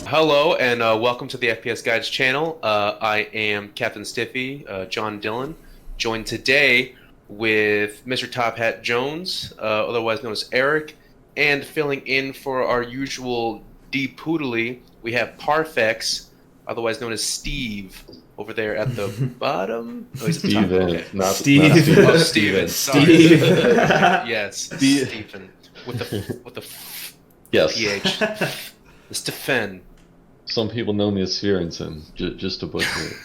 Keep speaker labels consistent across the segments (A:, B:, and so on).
A: Hello and welcome to the FPSGuides channel. I am Captain Stiffy, John Dillon, joined today with Mr. Top Hat Jones, otherwise known as Eric, and filling in for our usual D Poodly, we have Parfex, otherwise known as Steve, over there at the bottom. Oh, he's at the top.
B: Steven,
A: Okay.
B: not
C: Steve.
B: Steven.
A: Oh, Steven. Sorry.
C: Steve.
A: Yes,
B: Steve.
A: Stephen with the
B: Yes.
A: PH. The Stephen.
B: Some people know me as Spherinson, just to butcher it.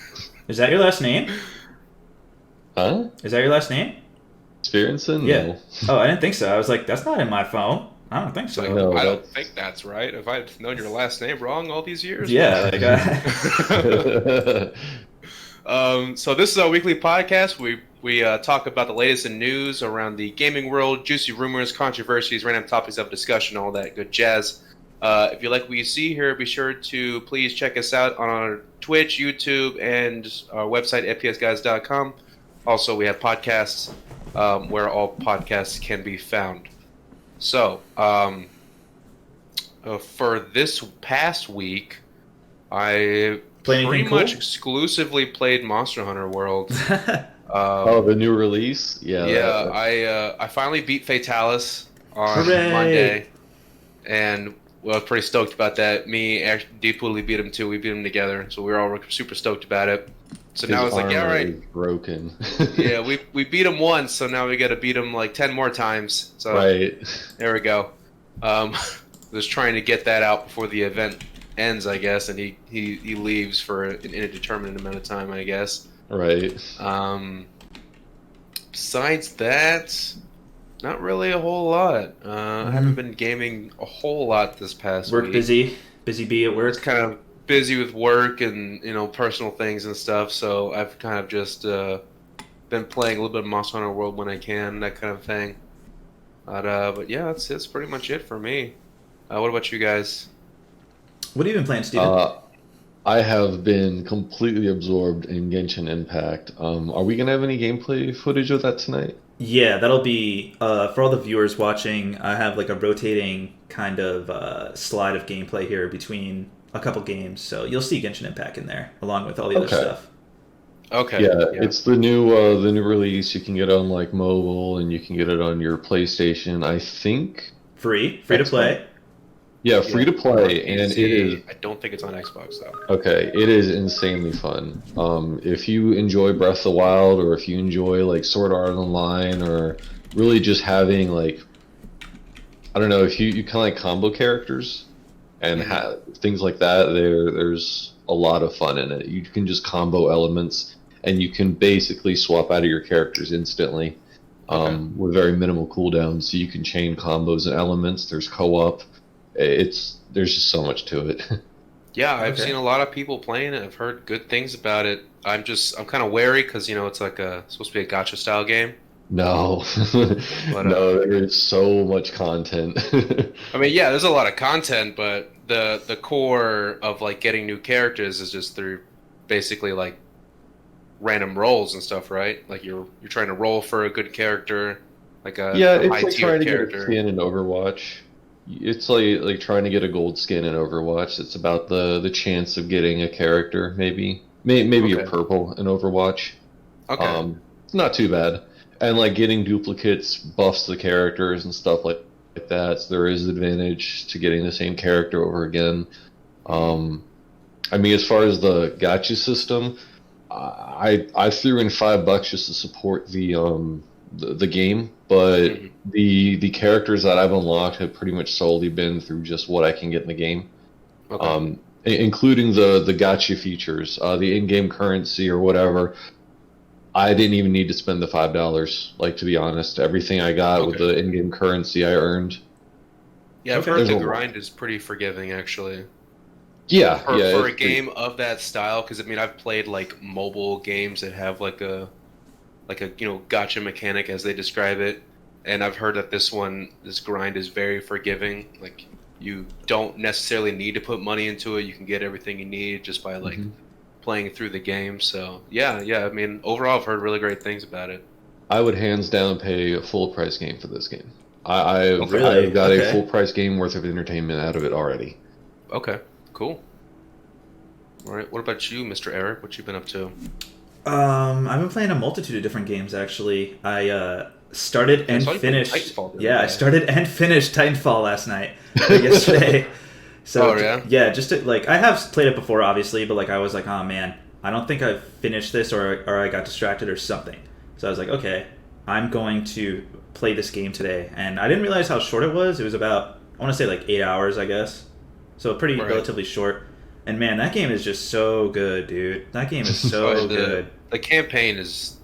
C: Is that your last name?
B: Huh?
C: Is that your last name?
B: Spherinson?
C: Yeah.
B: No.
C: Oh, I didn't think so. I was like, that's not in my phone. I don't think so.
B: No,
A: I don't think that's right. Have I known your last name wrong all these years?
C: Yeah, like
A: So this is our weekly podcast. We talk about the latest in news around the gaming world, juicy rumors, controversies, random topics of discussion, all that good jazz. If you like what you see here, be sure to please check us out on our Twitch, YouTube, and our website, FPSguides.com. Also, we have podcasts where all podcasts can be found. So, for this past week, I pretty much exclusively played Monster Hunter World.
B: The new release? Yeah.
A: Yeah, I finally beat Fatalis on
C: Hooray!
A: Monday, and well, I was pretty stoked about that. Me, actually, D Poodly beat him too. We beat him together, so we were all super stoked about it. So now it's like, yeah, all right.
B: Is broken.
A: Yeah, we beat him once, so now we got to beat him like 10 more times. So
B: right.
A: there we go. Just trying to get that out before the event ends, I guess, and he leaves for an indeterminate amount of time, I guess.
B: Right.
A: Besides that, not really a whole lot. I haven't been gaming a whole lot this past
C: Work
A: week.
C: busy bee at work.
A: It's kind of busy with work and personal things and stuff. So I've kind of just been playing a little bit of Monster Hunter World when I can, that kind of thing. But yeah, that's pretty much it for me. What about you guys?
C: What have you been playing, Steven?
B: I have been completely absorbed in Genshin Impact. Are we gonna have any gameplay footage of that tonight?
C: Yeah, that'll be for all the viewers watching. I have like a rotating kind of slide of gameplay here between a couple games, so you'll see Genshin Impact in there along with all the other stuff.
A: Okay.
B: Yeah, it's the new release. You can get it on like mobile, and you can get it on your PlayStation. I think
C: Free to play.
B: Yeah, free to play, and it is.
A: I don't think it's on Xbox though.
B: Okay, it is insanely fun. If you enjoy Breath of the Wild, or if you enjoy like Sword Art Online, or really just having like, I don't know, if you kind of like combo characters and things like that, there's a lot of fun in it. You can just combo elements, and you can basically swap out of your characters instantly with very minimal cooldowns. So you can chain combos and elements. There's co-op. There's just so much to it.
A: Yeah, I've seen a lot of people playing it. I've heard good things about it. I'm kind of wary because it's like supposed to be a gacha style game.
B: No,
A: But,
B: no, there is so much content.
A: I mean, yeah, there's a lot of content, but the core of like getting new characters is just through basically like random rolls and stuff, right? Like you're trying to roll for a good character, like a
B: It's
A: high
B: like
A: tier
B: trying to
A: character.
B: get a skin in Overwatch. It's like trying to get a gold skin in Overwatch. It's about the chance of getting a character, maybe a purple in Overwatch.
A: Okay.
B: It's not too bad. And like getting duplicates buffs the characters and stuff like that. So there is an advantage to getting the same character over again. I mean, as far as the gacha system, I threw in $5 just to support the game, but the characters that I've unlocked have pretty much solely been through just what I can get in the game, including the gacha features, the in-game currency or whatever. I didn't even need to spend the $5. Like, to be honest, everything I got with the in-game currency I earned.
A: Yeah, I've heard the grind is pretty forgiving, actually.
B: Yeah,
A: for a game of that style, because I mean, I've played like mobile games that have like a gacha mechanic as they describe it, and I've heard that this grind is very forgiving. Like you don't necessarily need to put money into it; you can get everything you need just by like playing through the game. So yeah. I mean, overall, I've heard really great things about it.
B: I would hands down pay a full price game for this game. I've
C: Really?
B: got a full price game worth of entertainment out of it already.
A: Okay, cool. All right. What about you, Mr. Eric? What you been up to?
C: I've been playing a multitude of different games actually. I started
A: I
C: and
A: saw you playing
C: finished.
A: Titanfall the other
C: Yeah, I
A: day.
C: started and finished Titanfall last night or yesterday. So
A: Oh, yeah?
C: yeah, just to, like I have played it before, obviously, but like I was like, oh man, I don't think I've finished this, or I got distracted or something. So I was like, okay, I'm going to play this game today, and I didn't realize how short it was. It was about, I want to say like 8 hours, I guess. So pretty
A: Right.
C: relatively short. And man, that game is just so good, dude. That game is so
A: Oh,
C: good.
A: The campaign is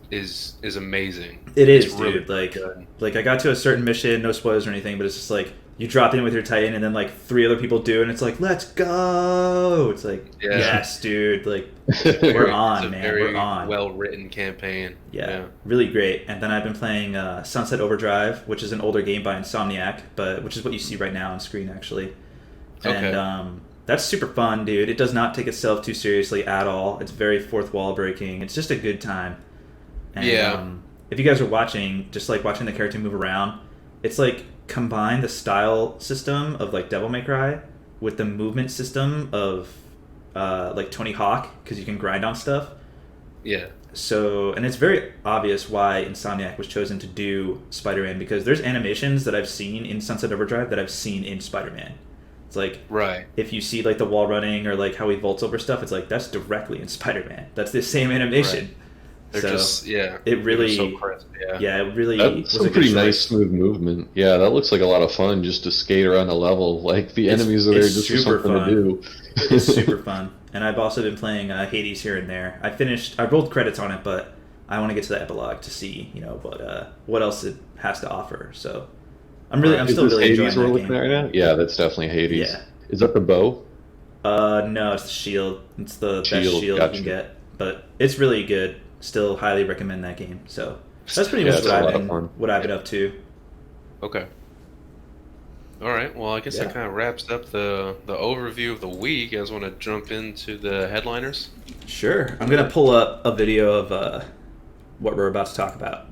A: amazing.
C: It is,
A: It's
C: dude.
A: really
C: Like,
A: good.
C: like I got to a certain mission, no spoilers or anything, but it's just like you drop in with your Titan, and then like 3 other people do, and it's like, let's go. It's like,
A: Yeah.
C: yes, dude. Like,
A: Very-
C: on,
A: it's a
C: man.
A: Very
C: We're on.
A: well written campaign.
C: Yeah, really great. And then I've been playing Sunset Overdrive, which is an older game by Insomniac, but which is what you see right now on screen, actually.
A: Okay.
C: And that's super fun, dude. It does not take itself too seriously at all. It's very fourth wall breaking. It's just a good time. And,
A: Yeah.
C: if you guys are watching, just like watching the character move around, it's like combine the style system of like Devil May Cry with the movement system of like Tony Hawk, because you can grind on stuff.
A: Yeah.
C: So, and it's very obvious why Insomniac was chosen to do Spider-Man, because there's animations that I've seen in Sunset Overdrive that I've seen in Spider-Man. It's like,
A: Right.
C: if you see like the wall running or like how he vaults over stuff, it's like that's directly in Spider-Man. That's the same animation.
A: Right. They're
C: So,
A: just
C: it
A: they're
C: really,
A: so crisp. Yeah.
C: yeah, it really
B: That's
C: was
B: some
C: a good
B: pretty
C: choice.
B: nice, smooth movement. Yeah, that looks like a lot of fun just to skate around a level. Like the
C: It's-
B: enemies are there
C: it's
B: just for
C: super
B: something
C: fun.
B: to do.
C: It's super fun. And I've also been playing Hades here and there. I rolled credits on it, but I want to get to the epilogue to see, what else it has to offer. So I'm
B: Is
C: still
B: this
C: really
B: Hades
C: enjoying
B: we're
C: that
B: looking
C: game.
B: at right now? Yeah, that's definitely Hades.
C: Yeah.
B: Is that the bow?
C: No, it's the shield. It's the best
B: Shield,
C: shield you
B: gotcha.
C: can get. But it's really good. Still highly recommend that game. So that's pretty
B: Yeah,
C: much
B: it's a lot of fun.
C: what I've been up to.
A: Okay. All right. Well, I guess
C: Yeah.
A: that kind of wraps up the overview of the week. You guys want to jump into the headliners?
C: Sure. I'm gonna pull up a video of what we're about to talk about.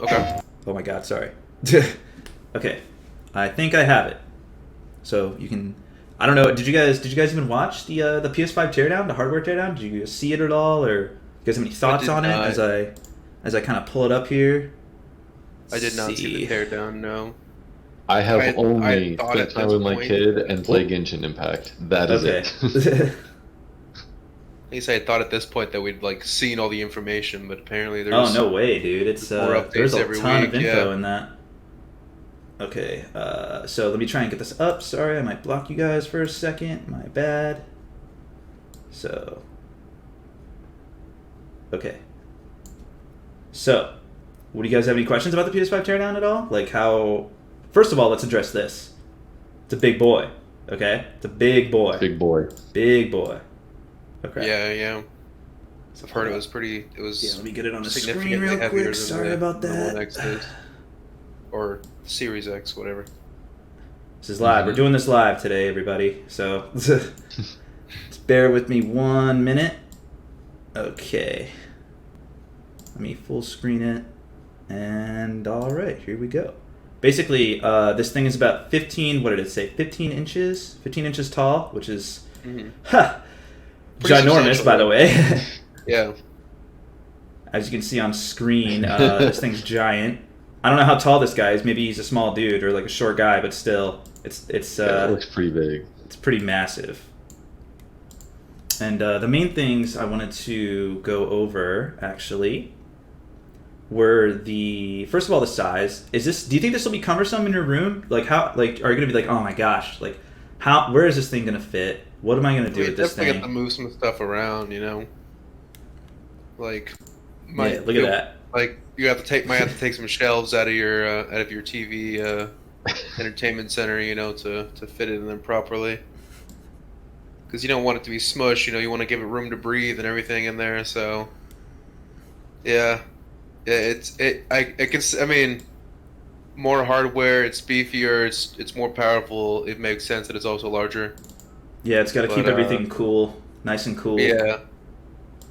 A: Okay.
C: Oh my god, sorry. Okay. I think I have it. So you can, I don't know, did you guys even watch the PS5 teardown, the hardware teardown? Did you guys see it at all, or you guys have any thoughts
A: did
C: on it
A: not.
C: as I kind of pull it up here?
A: I did not see the teardown. No.
B: I have
A: I
B: only
A: thought
B: spent
A: at
B: time
A: this
B: with my
A: point-
B: kid and play Genshin Impact. That is
C: Okay.
B: it.
A: At least I thought at this point that we'd like seen all the information, but apparently there's.
C: Oh no way, dude! It's
A: more updates
C: there's a
A: every
C: ton of
A: week,
C: info
A: yeah.
C: in that. Okay, so let me try and get this up. Sorry, I might block you guys for a second. My bad. So, okay. So, do you guys have any questions about the PS5 teardown at all? Like how? First of all, let's address this. It's a big boy. Okay, it's a big boy.
B: Big boy.
C: Big boy. Okay.
A: Yeah. I've heard it was pretty. It was.
C: Yeah, let me get it on the screen
A: significantly
C: real
A: heavier
C: quick.
A: than
C: Sorry
A: the-
C: about
A: the
C: that.
A: One X is. Or Series X, whatever.
C: This is live. We're doing this live today, everybody. So just bear with me 1 minute. Okay. Let me full screen it. And all right, here we go. Basically, this thing is about 15, what did it say? 15 inches? 15 inches tall, which is
A: Pretty
C: ginormous,
A: substantial.
C: by the way.
A: Yeah.
C: As you can see on screen, this thing's giant. I don't know how tall this guy is. Maybe he's a small dude or like a short guy, but still, it's
B: Yeah, it looks pretty big.
C: it's pretty massive. And the main things I wanted to go over actually were first of all the size. Do you think this will be cumbersome in your room? Like how are you gonna be like, oh my gosh, like where is this thing gonna fit? What am I gonna do
A: We
C: with this
A: definitely have to
C: thing?
A: move some stuff around, Like,
C: Yeah, look at that.
A: Like you might have to take some shelves out of your TV entertainment center, to fit it in them properly. Because you don't want it to be smush, you want to give it room to breathe and everything in there. So, yeah, I mean, more hardware, it's beefier, it's more powerful. It makes sense that it's also larger.
C: Yeah, it's got to keep
A: But,
C: everything cool, nice and cool.
A: Yeah.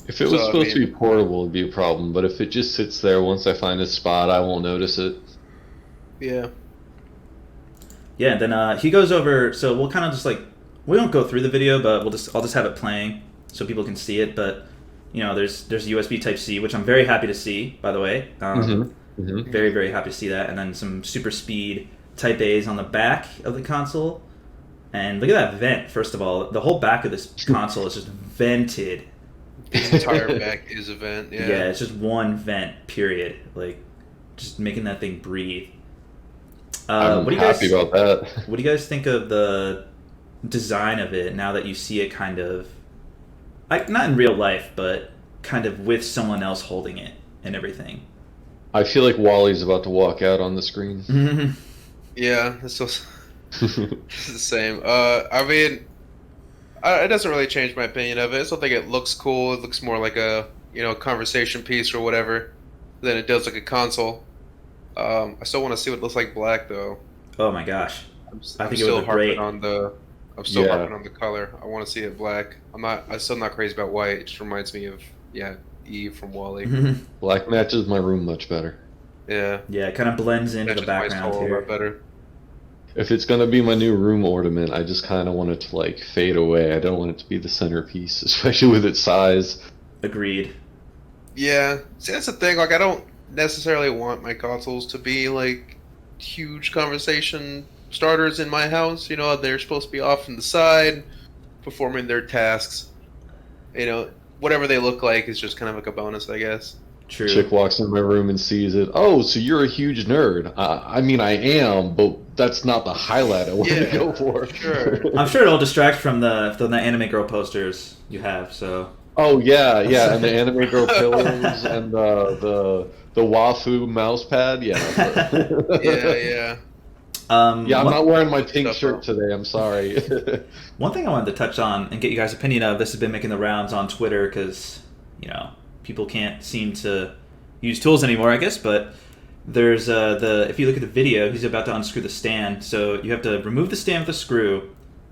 B: If it was
A: So, I
B: supposed to
A: mean-
B: be portable, it'd be a problem. But if it just sits there, once I find a spot, I won't notice it.
A: Yeah.
C: Yeah, and then he goes over. So we'll kind of just like we won't go through the video, but I'll just have it playing. so people can see it. But there's USB Type C, which I'm very happy to see. By the way, very very happy to see that. And then some super speed Type A's on the back of the console. And look at that vent. First of all, the whole back of this console is just vented.
A: The entire back is a vent. Yeah.
C: Yeah, it's just one vent. Period. Like, just making that thing breathe.
B: I'm happy about that.
C: What do you guys think of the design of it now that you see it kind of, like, not in real life, but kind of with someone else holding it and everything?
B: I feel like Wally's about to walk out on the screen.
A: Yeah, it's the same. I mean, it doesn't really change my opinion of it. I still think it looks cool. It looks more like a conversation piece or whatever than it does like a console. I still want to see what it looks like black though.
C: Oh my gosh,
A: I think it would look great. I'm still harping on the color. I want to see it black. I'm still not crazy about white. It just reminds me of Eve from Wall-E.
B: Black matches my room much better.
A: Yeah.
C: Yeah, it kind of blends into the background here.
A: Better.
B: If it's gonna be my new room ornament, I just kind of want it to like fade away. I don't want it to be the centerpiece, especially with its size.
C: Agreed.
A: Yeah. See, that's the thing. Like, I don't necessarily want my consoles to be like huge conversation starters in my house. They're supposed to be off on the side, performing their tasks. Whatever they look like is just kind of like a bonus, I guess.
C: True.
B: Chick walks in my room and sees it. Oh, so you're a huge nerd. I mean, I am, but that's not the highlight I want to go for.
A: Sure.
C: I'm sure it'll distract from the anime girl posters you have. So.
B: Oh yeah, and the anime girl pillows and the Wafu mouse pad. Yeah.
A: Yeah.
B: I'm not wearing my pink shirt today. I'm sorry.
C: One thing I wanted to touch on and get you guys' opinion of, this has been making the rounds on Twitter because, people can't seem to use tools anymore, I guess, but there's if you look at the video, he's about to unscrew the stand, so you have to remove the stand with a screw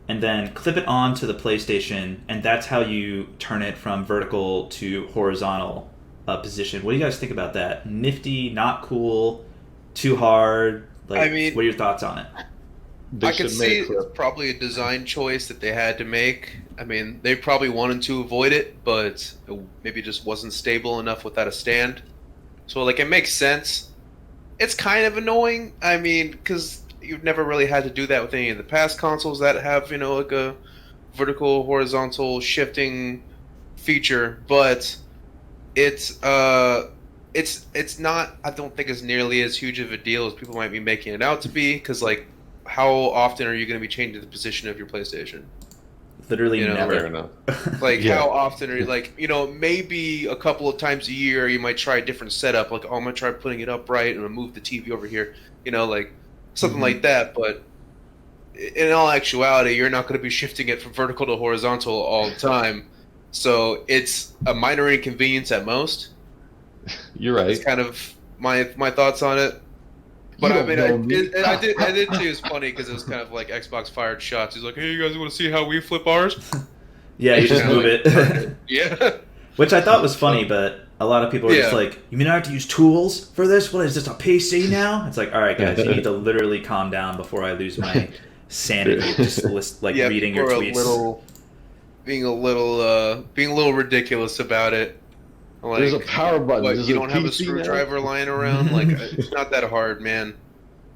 C: and then clip it onto the PlayStation, and that's how you turn it from vertical to horizontal position. What do you guys think about that? Nifty, not cool, too hard? Like, what are your thoughts on it?
A: I can see it's probably a design choice that they had to make. I mean, they probably wanted to avoid it, but it maybe just wasn't stable enough without a stand. So, like, it makes sense. It's kind of annoying. I mean, because you've never really had to do that with any of the past consoles that have, like a vertical, horizontal shifting feature. But it's not. I don't think it's nearly as huge of a deal as people might be making it out to be. Because, like, how often are you going to be changing the position of your PlayStation?
C: Literally never.
A: Like, how often are you, like, maybe a couple of times a year you might try a different setup. Like, I'm going to try putting it upright and move the TV over here. Like, something like that. But in all actuality, you're not going to be shifting it from vertical to horizontal all the time. So it's a minor inconvenience at most.
B: You're right.
A: It's kind of my thoughts on it. But I mean, I did think it was funny because it was kind of like Xbox fired shots. He's like, "Hey, you guys want to see how we flip ours?"
C: Yeah, you just move it.
A: Yeah.
C: Which I thought was funny, but a lot of people are just like, "You mean I have to use tools for this? What is this, a PC now?" It's like, all right, guys, you need to literally calm down before I lose my sanity. Just reading your tweets.
A: Being a little ridiculous about it. Like,
B: there's a power button.
A: What, you don't have a screwdriver lying around? Like, it's not that hard, man.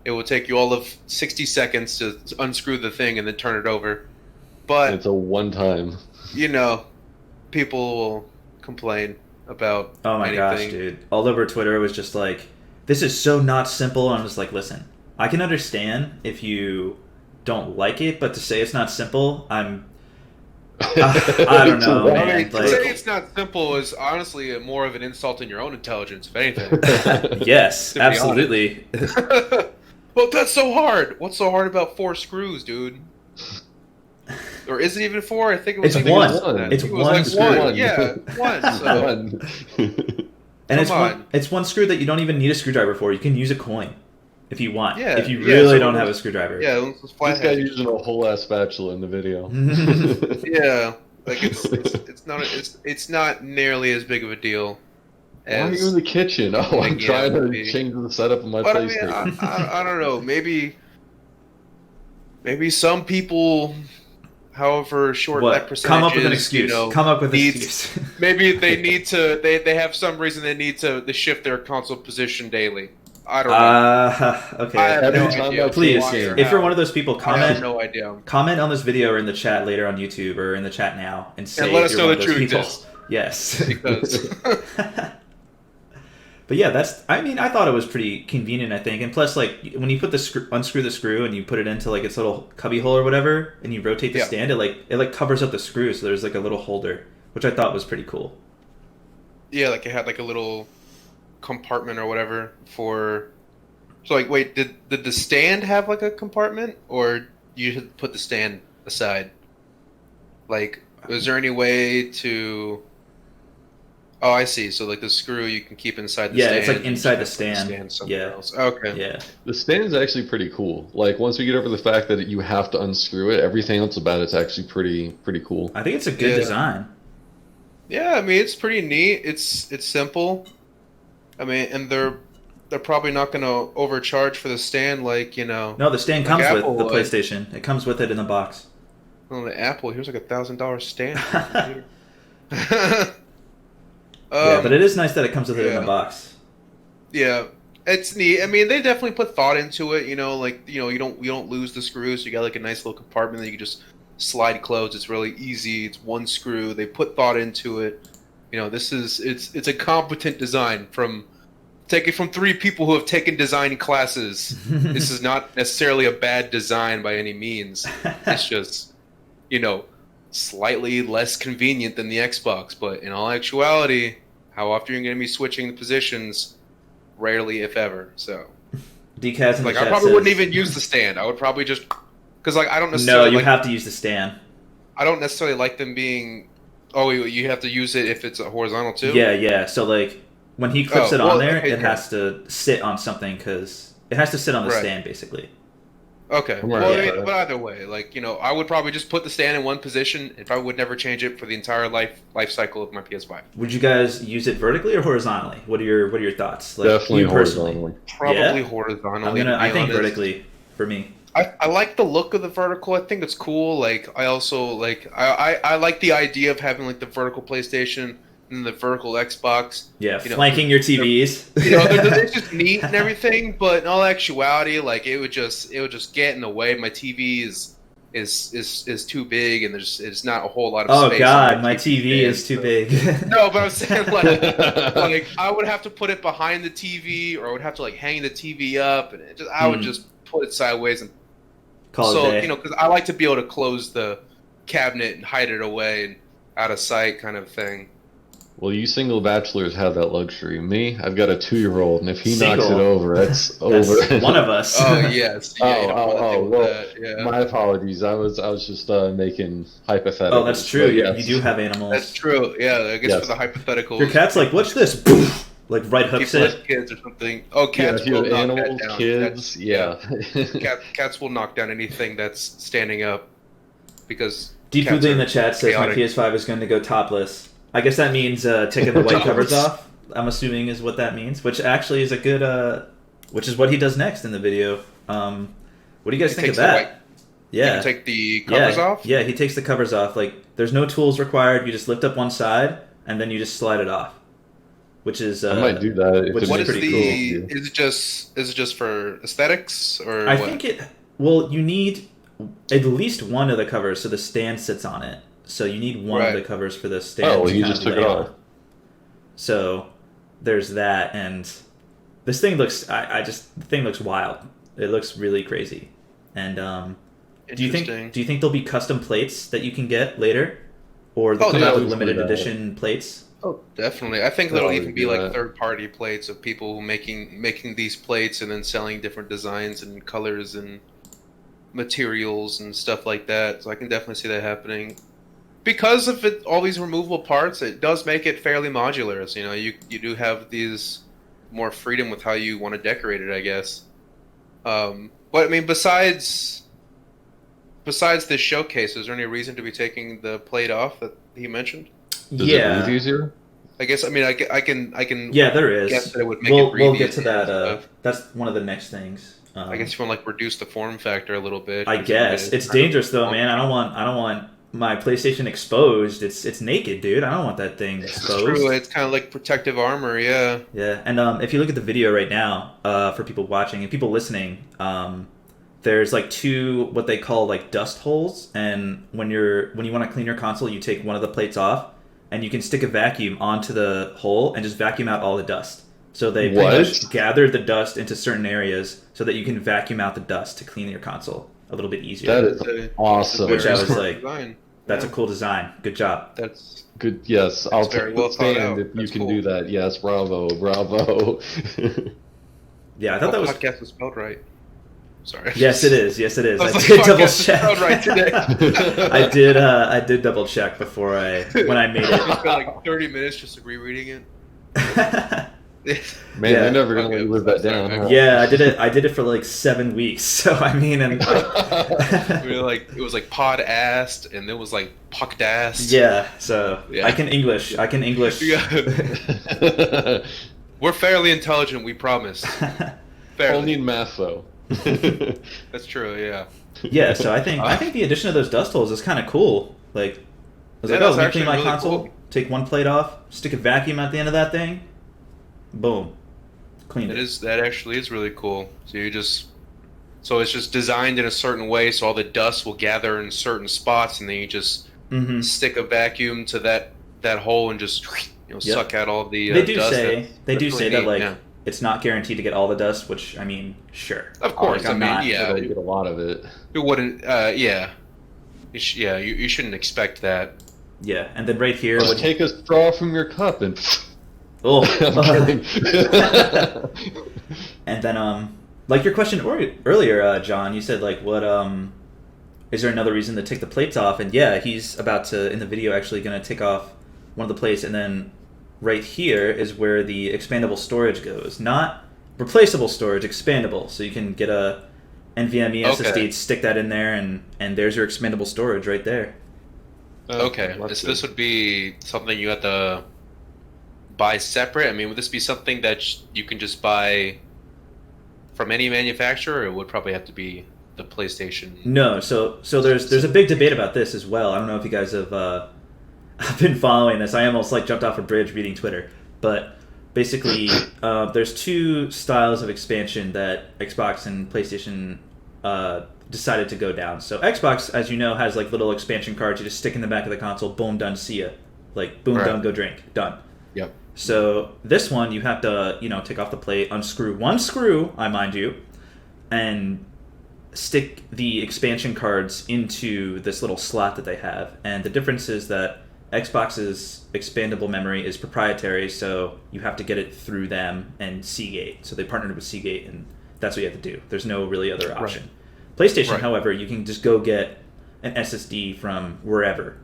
A: It will take you all of 60 seconds to unscrew the thing and then turn it over. But
B: it's a one-time.
A: People will complain about
C: oh my gosh, dude. All over Twitter, it was just like, this is so not simple. And I'm just like, listen, I can understand if you don't like it, but to say it's not simple, I don't know, man.
A: I mean, to say it's not simple is honestly more of an insult in your own intelligence, if anything.
C: Yes, absolutely.
A: Well, that's so hard. What's so hard about 4 screws, dude? Or is it even 4? I think it was
C: one. It's one screw.
A: One. Yeah, one. So.
C: And it's one screw that you don't even need a screwdriver for. You can use a coin if you want. Yeah, if you really don't have a screwdriver.
A: Yeah,
B: this guy's using a whole ass spatula in the video.
A: Yeah, like it's not nearly as big of a deal.
B: Why are you in the kitchen? Oh, I'm trying to change the setup of my PlayStation.
A: I mean, I don't know. Maybe some people however short
C: What?
A: that percentage
C: Come up with an
A: is,
C: excuse.
A: you know,
C: Come up with an
A: needs-
C: excuse.
A: Maybe they need to. They have some reason they need to shift their console position daily. I don't know.
C: Okay.
A: I have
B: Every
A: no
B: time
A: idea.
B: I
C: Please,
B: play a game.
C: if you're one of those people,
A: I have
C: comment
A: no idea.
C: comment on this video or in the chat later on YouTube or in the chat now and say
A: let
C: if
A: us
C: you're
A: know
C: one
A: the
C: of those
A: truth
C: people.
A: is.
C: Yes.
A: Because
C: But yeah, I thought it was pretty convenient, I think. And plus, like, when you put the unscrew the screw and you put it into, like, its little cubby hole or whatever, and you rotate the stand, it covers up the screw, so there's, like, a little holder, which I thought was pretty cool.
A: yeah, like it had like a little compartment or whatever for. So like, wait, did the stand have like a compartment, or you had put the stand aside? Like, was there any way to? Oh, I see. So like the screw you can keep inside the stand.
C: Yeah, it's like
A: and
C: inside the
A: just put
C: stand.
A: somewhere
C: Yeah.
A: else. Okay.
C: Yeah.
B: The stand's actually pretty cool. Like once we get over the fact that you have to unscrew it, everything else about it's actually pretty cool.
C: I think it's a good
A: Yeah.
C: design.
A: Yeah, I mean it's pretty neat. It's simple. I mean, and they're probably not going to overcharge for the stand, like, you know.
C: No, the stand
A: Like
C: comes
A: Apple
C: with the
A: would.
C: PlayStation. It comes with it in the box.
A: Well, the Apple, here's like $1,000 stand.
C: Yeah, but it is nice that it comes with it in
A: yeah.
C: the box.
A: Yeah, it's neat. I mean, they definitely put thought into it. You know, like, you know, you don't lose the screws. You got like a nice little compartment that you can just slide closed. It's really easy. It's one screw. They put thought into it. You know, it's a competent design from taken from 3 people who have taken design classes. This is not necessarily a bad design by any means. It's just, you know, slightly less convenient than the Xbox. But in all actuality, how often you're going to be switching the positions? Rarely, if ever. So,
C: Decaz in
A: like,
C: the
A: I
C: chat
A: probably
C: says,
A: wouldn't even use the stand. I would probably just, because like I don't
C: No,
A: necessarily.
C: you
A: like,
C: have to use the stand.
A: I don't necessarily like them being. Oh, you have to use it if it's a horizontal too.
C: Yeah. So like when he clips
A: Oh,
C: it on
A: well,
C: there,
A: okay,
C: it
A: yeah.
C: has to sit on something because it has to sit on the
A: Right.
C: stand basically.
A: Okay.
B: Right,
A: Well, I
B: yeah.
A: mean, but either way, like, you know, I would probably just put the stand in one position if I would never change it for the entire life cycle of my PS5.
C: Would you guys use it vertically or horizontally? What are your thoughts? Like,
B: Definitely
C: you personally.
B: horizontally.
A: Probably
C: Yeah?
A: horizontally.
C: I think
A: honest.
C: vertically for me.
A: I like the look of the vertical. I think it's cool. Like, I also like I like the idea of having like the vertical PlayStation and the vertical Xbox.
C: Yeah,
A: You know,
C: flanking your TVs.
A: You know, it's just neat and everything, but in all actuality, like it would just get in the way. My TV is too big, and there's not a whole lot of
C: Oh
A: space.
C: god,
A: on
C: my TV is too big.
A: No, but I'm saying like I would have to put it behind the TV, or I would have to like hang the TV up, and I would just put it sideways and
C: Call it a
A: so
C: day.
A: you know, because I like to be able to close the cabinet and hide it away and out of sight, kind of thing.
B: Well, you single bachelors have that luxury. Me, I've got a 2-year-old, and if he knocks
C: Single.
B: it over, that's
C: That's
B: over.
C: one of us.
A: Oh yes, yeah, you don't wanna deal with
B: well,
A: that, yeah.
B: my apologies. I was just making hypotheticals.
C: Oh, that's true.
B: but
C: You,
B: yes.
C: you do have animals.
A: That's true. Yeah, I guess
B: Yes.
A: for the hypothetical.
C: Your cat's like, what's this? Poof! Like right hooks
A: people
C: it.
A: have kids or something. Oh,
B: Yeah,
A: cats
B: if you
A: will
B: have
A: knock
B: animals,
A: that down.
B: kids,
A: Cats will knock down anything that's standing up because
C: Deep
A: cats
C: Foodly in
A: are
C: the chat says
A: chaotic.
C: my PS5 is going to go topless. I guess that means taking the white covers
A: Topless.
C: off. I'm assuming is what that means, which actually is a good. Which is what he does next in the video. What do you guys
A: He
C: think of
A: takes the
C: that?
A: white- You
C: Yeah.
A: can take the covers off.
C: Yeah, he takes the covers off. Like, there's no tools required. You just lift up one side and then you just slide it off, which is.
B: I might do that. If
C: which
B: it's
A: What
C: is
A: is
C: pretty
A: the?
C: cool.
A: Is it just for aesthetics or
C: I
A: what?
C: think it. Well, you need at least one of the covers, so the stand sits on it. So you need one of
A: Right.
C: the covers for the stand.
B: Oh, well,
C: to
B: you
C: kind
B: just
C: of
B: took it
C: lay
B: off.
C: on. So there's that, and this thing looks. The thing looks wild. It looks really crazy. And do you
A: Interesting.
C: think there'll be custom plates that you can get later, or they'll
A: Oh,
C: come
A: yeah,
C: out with
B: let's do
C: limited
B: that.
C: edition plates?
A: Oh, definitely. I think
B: They'll
A: there'll
B: always
A: even be
B: do
A: like
B: that.
A: third-party plates of people making these plates and then selling different designs and colors and materials and stuff like that. So I can definitely see that happening. Because of it, all these removable parts, it does make it fairly modular. So, you know, you do have these more freedom with how you want to decorate it, I guess. But I mean, besides this showcase, is there any reason to be taking the plate off that he mentioned?
B: Does it breathe easier?
A: I guess. I mean, I can.
C: Yeah, there is.
A: Guess that it would make it
C: We'll
A: breathe
C: get to
A: easier
C: that.
A: and stuff.
C: That's one of the next things.
A: I guess you want to like reduce the form factor a little bit.
C: I guess it's dangerous though, man. I don't want my PlayStation exposed. It's naked, dude. I don't want that thing exposed.
A: It's true. It's kind of like protective armor, yeah.
C: Yeah, and if you look at the video right now, for people watching and people listening, there's like two what they call like dust holes, and when you want to clean your console, you take one of the plates off, and you can stick a vacuum onto the hole and just vacuum out all the dust. So they pretty much gather the dust into certain areas so that you can vacuum out the dust to clean your console a little bit easier.
B: That is awesome.
C: Which I was like,
A: design.
C: that's a cool design. Good job.
A: That's
B: good. Yes, I'll
A: very
B: take
A: well
B: the stand
A: thought out.
B: if you
A: That's
B: can
A: cool.
B: do that. Yes, bravo.
C: Yeah, I thought that was.
A: podcast was spelled right. Sorry.
C: Yes, it is. Yes, it is.
A: I was
C: I
A: like,
C: did
A: podcast
C: double
A: was
C: check.
A: spelled right today.
C: I did double check before when I made
A: I
C: it.
A: spent like 30 minutes just rereading it.
B: Man,
C: Yeah.
B: they're never gonna
A: Okay,
B: let you live that
A: sorry.
B: down. Huh?
C: Yeah, I did it for like 7 weeks. So I mean, and
A: We were like, it was like pod-assed, and it was like pucked-assed.
C: yeah. So
A: Yeah.
C: I can English.
A: Yeah. We're fairly intelligent, we promise.
B: All
A: Fairly.
B: need math though.
A: That's true, yeah.
C: Yeah. So I think the addition of those dust holes is kind of cool. Like, I was
A: Yeah,
C: like, oh,
A: that's
C: let me
A: actually
C: clean my
A: really
C: console.
A: cool.
C: Take one plate off. Stick a vacuum at the end of that thing. Boom. Cleaned it.
A: That actually is really cool. So it's just designed in a certain way, so all the dust will gather in certain spots, and then you just
C: Mm-hmm.
A: stick a vacuum to that hole and just
C: Yep.
A: suck out all the
C: They do
A: dust.
C: say
A: That's really
C: that
A: neat,
C: like
A: yeah.
C: it's not guaranteed to get all the dust, which I mean, sure.
A: Of course,
C: Like,
A: I mean, yeah.
B: So you get a lot of it.
A: It wouldn't. Yeah. You shouldn't expect that.
C: Yeah, and then right here,
B: Just take a straw from your cup and.
C: oh,
B: I'm kidding.
C: and then like your question earlier, John, you said like, what is there another reason to take the plates off? And yeah, he's about to in the video actually going to take off one of the plates, and then right here is where the expandable storage goes, not replaceable storage, expandable. So you can get a NVMe
A: Okay.
C: SSD, stick that in there, and there's your expandable storage right there.
A: Okay,
B: That's
A: so
B: good.
A: this would be something you have to buy separate. I mean, would this be something that you can just buy from any manufacturer, or it would probably have to be the PlayStation?
C: No, so there's a big debate about this as well. I don't know if you guys have been following this. I almost like jumped off a bridge reading Twitter, but basically, there's two styles of expansion that Xbox and PlayStation decided to go down. So Xbox, as you know, has like little expansion cards you just stick in the back of the console. Boom, done. See ya. Like boom,
A: Right.
C: done. Go drink. Done.
A: Yep.
C: So this one, you have to take off the plate, unscrew one screw, I mind you, and stick the expansion cards into this little slot that they have. And the difference is that Xbox's expandable memory is proprietary, so you have to get it through them and Seagate. So they partnered with Seagate, and that's what you have to do. There's no really other option. PlayStation,
A: Right.
C: however, you can just go get an SSD from wherever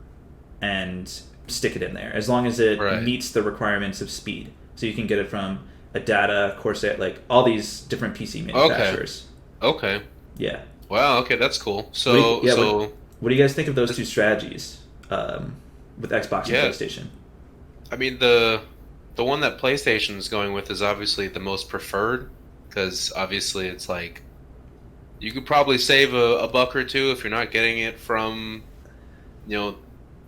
C: and stick it in there, as long as it
A: Right.
C: meets the requirements of speed. So you can get it from a Data, Corsair, like all these different PC manufacturers.
A: Okay.
C: Yeah.
A: Wow. Okay, that's cool. So
C: What do you- yeah,
A: so
C: What do you guys think of those two strategies with Xbox
A: Yeah.
C: and PlayStation?
A: I mean the one that PlayStation is going with is obviously the most preferred, because obviously it's like you could probably save a buck or two if you're not getting it from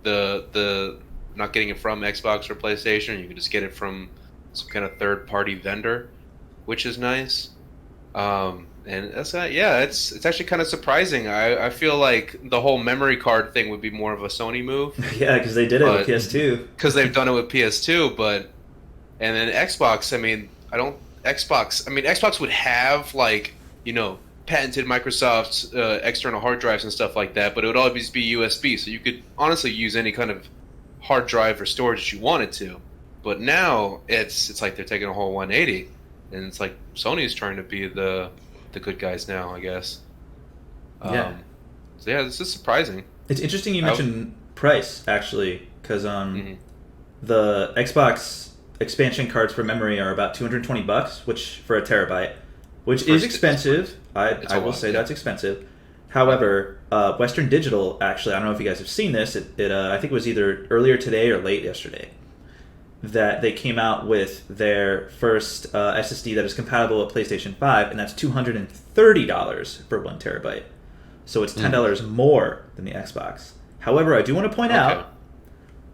A: the not getting it from Xbox or PlayStation. You can just get it from some kind of third party vendor, which is nice. And that's it's actually kind of surprising. I feel like the whole memory card thing would be more of a Sony move,
C: Yeah, because they did it with
A: But-
C: PS2.
A: because they've done it with PS2, and then Xbox. I mean, Xbox would have patented Microsoft's external hard drives and stuff like that, but it would always be USB, so you could honestly use any kind of hard drive or storage that you wanted to. But now it's like they're taking a whole 180, and it's like Sony's trying to be the good guys now, I guess.
C: Yeah.
A: So yeah, this is surprising.
C: It's interesting you
A: I-
C: mentioned price, actually, because
A: Mhm.
C: the Xbox expansion cards for memory are about $220, which for a terabyte, which is
A: For-
C: expensive.
A: It's
C: I
A: a
C: will
A: lot,
C: say
A: yeah.
C: that's expensive. However, Western Digital, actually, I don't know if you guys have seen this. I think it was either earlier today or late yesterday. that they came out with their first SSD that is compatible with PlayStation 5, and that's $230 for 1 terabyte. So it's $10 more than the Xbox. However, I do want to point out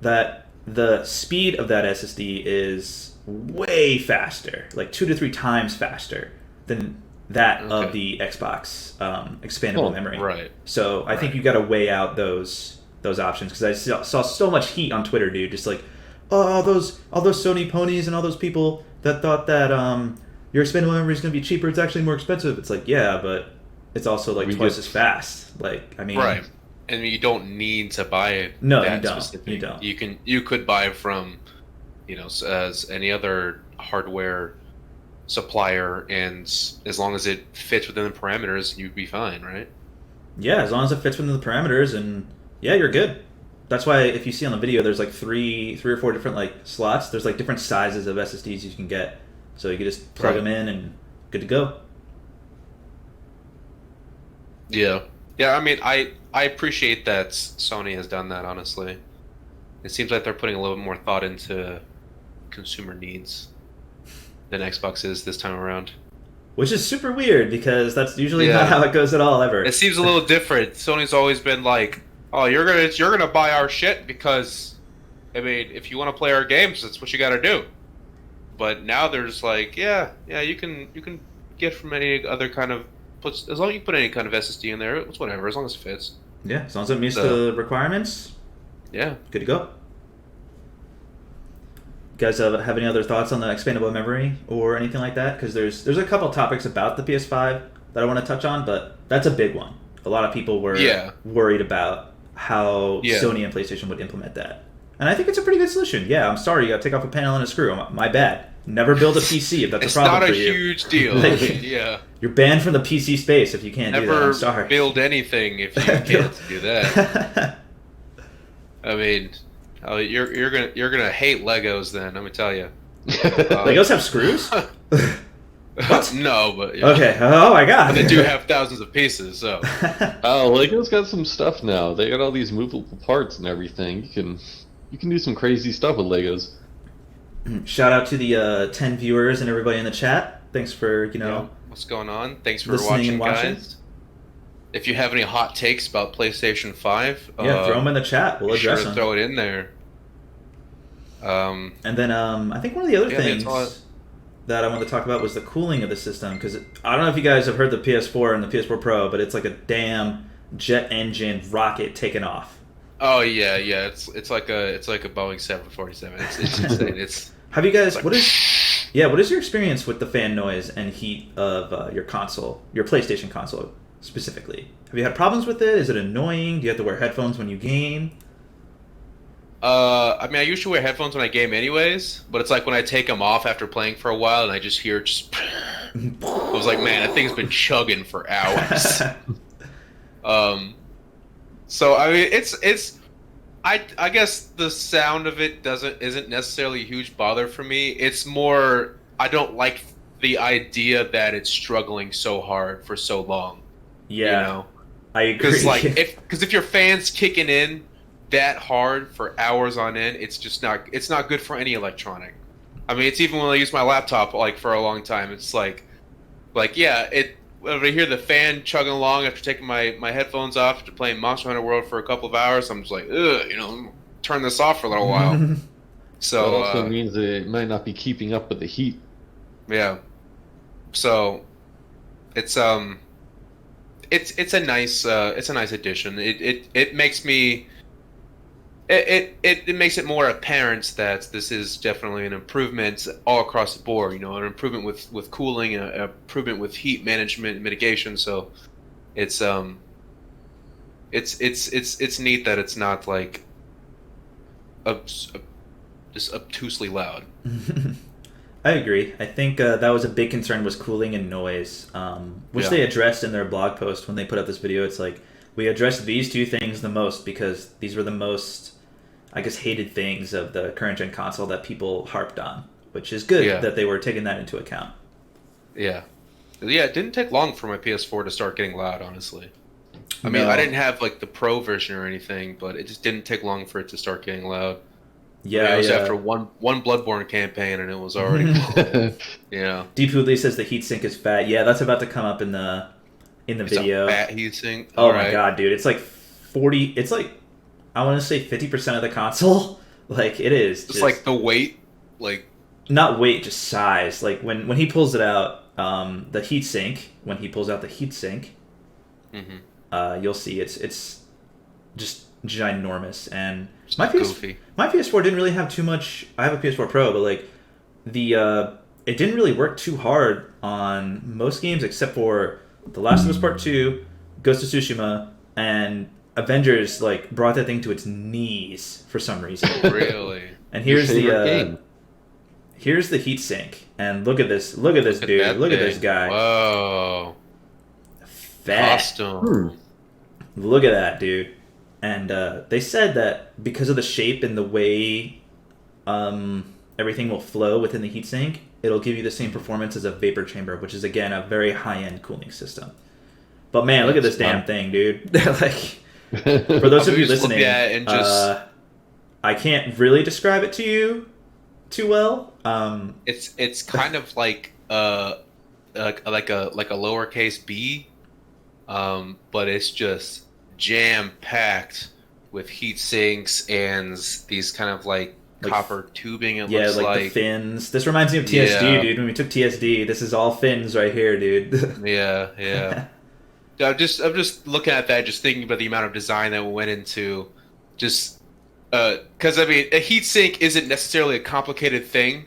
C: that the speed of that SSD is way faster, like 2 to 3 times faster than that of the Xbox expandable memory.
A: Right.
C: So I think you got to weigh out those options, because I saw so much heat on Twitter, dude. Just like, oh, all those Sony ponies and all those people that thought that your expandable memory is going to be cheaper. It's actually more expensive. It's like, yeah, but it's also like twice as fast. Like, I mean,
A: right. And you don't need to buy it.
C: No,
A: that
C: you don't.
A: Specific.
C: You don't.
A: You could buy it from, as any other hardware supplier, and as long as it fits within the parameters, you'd be fine, right?
C: Yeah, as long as it fits within the parameters, and yeah, you're good. That's why if you see on the video, there's like three or four different like slots. There's like different sizes of SSDs you can get, so you can just plug them in and good to go.
A: Yeah. I mean, I appreciate that Sony has done that. Honestly, it seems like they're putting a little bit more thought into consumer needs than Xbox is this time around.
C: Which is super weird, because that's usually not how it goes at all, ever.
A: It seems a little different. Sony's always been like, "Oh, you're gonna buy our shit because, I mean, if you want to play our games, that's what you got to do." But now there's like, yeah, you can get from any other kind of, as long as you put any kind of SSD in there, it's whatever, as long as it fits.
C: Yeah, as long as it meets the requirements.
A: Yeah,
C: good to go. You guys have any other thoughts on the expandable memory or anything like that? Because there's a couple topics about the PS5 that I want to touch on, but that's a big one. A lot of people were worried about how Sony and PlayStation would implement that. And I think it's a pretty good solution. Yeah, I'm sorry, you got to take off a panel and a screw. My bad. Never build a PC if that's a problem for you.
A: It's not a huge deal. Like,
C: you're banned from the PC space if you can't do that. I'm sorry.
A: Never build anything if you can't do that. I mean, you're gonna hate Legos then. Let me tell you.
C: Legos have screws? What?
A: No, but
C: okay. Oh my god.
A: But they do have thousands of pieces. So.
B: Lego's got some stuff now. They got all these movable parts and everything. You can do some crazy stuff with Legos.
C: Shout out to the 10 viewers and everybody in the chat. Thanks for
A: what's going on. Thanks for watching, guys. If you have any hot takes about PlayStation 5,
C: throw them in the chat. We'll address them.
A: Throw it in there.
C: And then I think one of the other things that I wanted to talk about was the cooling of the system, because I don't know if you guys have heard the PS4 and the PS4 Pro, but it's like a damn jet engine rocket taking off.
A: Oh yeah. It's like a Boeing 747. It's insane.
C: Have you guys? What is your experience with the fan noise and heat of your console, your PlayStation console specifically? Have you had problems with it? Is it annoying? Do you have to wear headphones when you game?
A: I mean, I usually wear headphones when I game anyways, but it's like when I take them off after playing for a while and I just hear I was like, man, that thing's been chugging for hours. So I mean, it's I guess the sound of it isn't necessarily a huge bother for me. It's more, I don't like the idea that it's struggling so hard for so long.
C: Yeah, I agree.
A: Because if your fan's kicking in that hard for hours on end, it's not good for any electronic. I mean, it's even when I use my laptop for a long time, it's like when I hear the fan chugging along after taking my headphones off after playing Monster Hunter World for a couple of hours, I'm just like, ugh, turn this off for a little while. So
B: that also means that it might not be keeping up with the heat.
A: Yeah. So it's a nice addition. It makes me. It makes it more apparent that this is definitely an improvement all across the board. An improvement with cooling, an improvement with heat management and mitigation. So it's neat that it's not like just obtusely loud.
C: I agree. I think that was a big concern, was cooling and noise, which they addressed in their blog post when they put up this video. It's like, we addressed these two things the most because these were the most, I guess, hated things of the current gen console that people harped on, which is good that they were taking that into account. Yeah.
A: Yeah, it didn't take long for my PS4 to start getting loud, honestly. I mean, I didn't have the Pro version or anything, but it just didn't take long for it to start getting loud.
C: Yeah,
A: it was after one Bloodborne campaign, and it was already yeah.
C: Deep Hoodly says the heatsink is fat. Yeah, that's about to come up in the video.
A: A fat heatsink.
C: Oh my god, dude! It's like 40. It's like I want to say 50% of the console. Like it is.
A: It's like the weight, like
C: not weight, just size. Like when he pulls it out, the heatsink. When he pulls out the heatsink, you'll see it's just ginormous. And my PS4 didn't really have too much. I have a PS4 Pro, but like it didn't really work too hard on most games except for The Last of Us Part 2, Ghost of Tsushima, and Avengers. Like brought that thing to its knees for some reason.
A: Really.
C: And here's the heatsink, and look at this dude. Look at this guy.
A: Whoa.
C: Fat.
A: Custom.
C: Look at that, dude. And they said that because of the shape and the way everything will flow within the heatsink, it'll give you the same performance as a vapor chamber, which is again a very high-end cooling system. But man, look at this damn thing, dude. Like, for those of you listening, I can't really describe it to you too well.
A: It's kind of like a lowercase b, but it's just jam packed with heat sinks and these kind of like copper tubing. It looks like
C: the fins. This reminds me of TSD, dude. When we took TSD, this is all fins right here, dude.
A: yeah. I'm just looking at that, just thinking about the amount of design that went into just because I mean a heat sink isn't necessarily a complicated thing,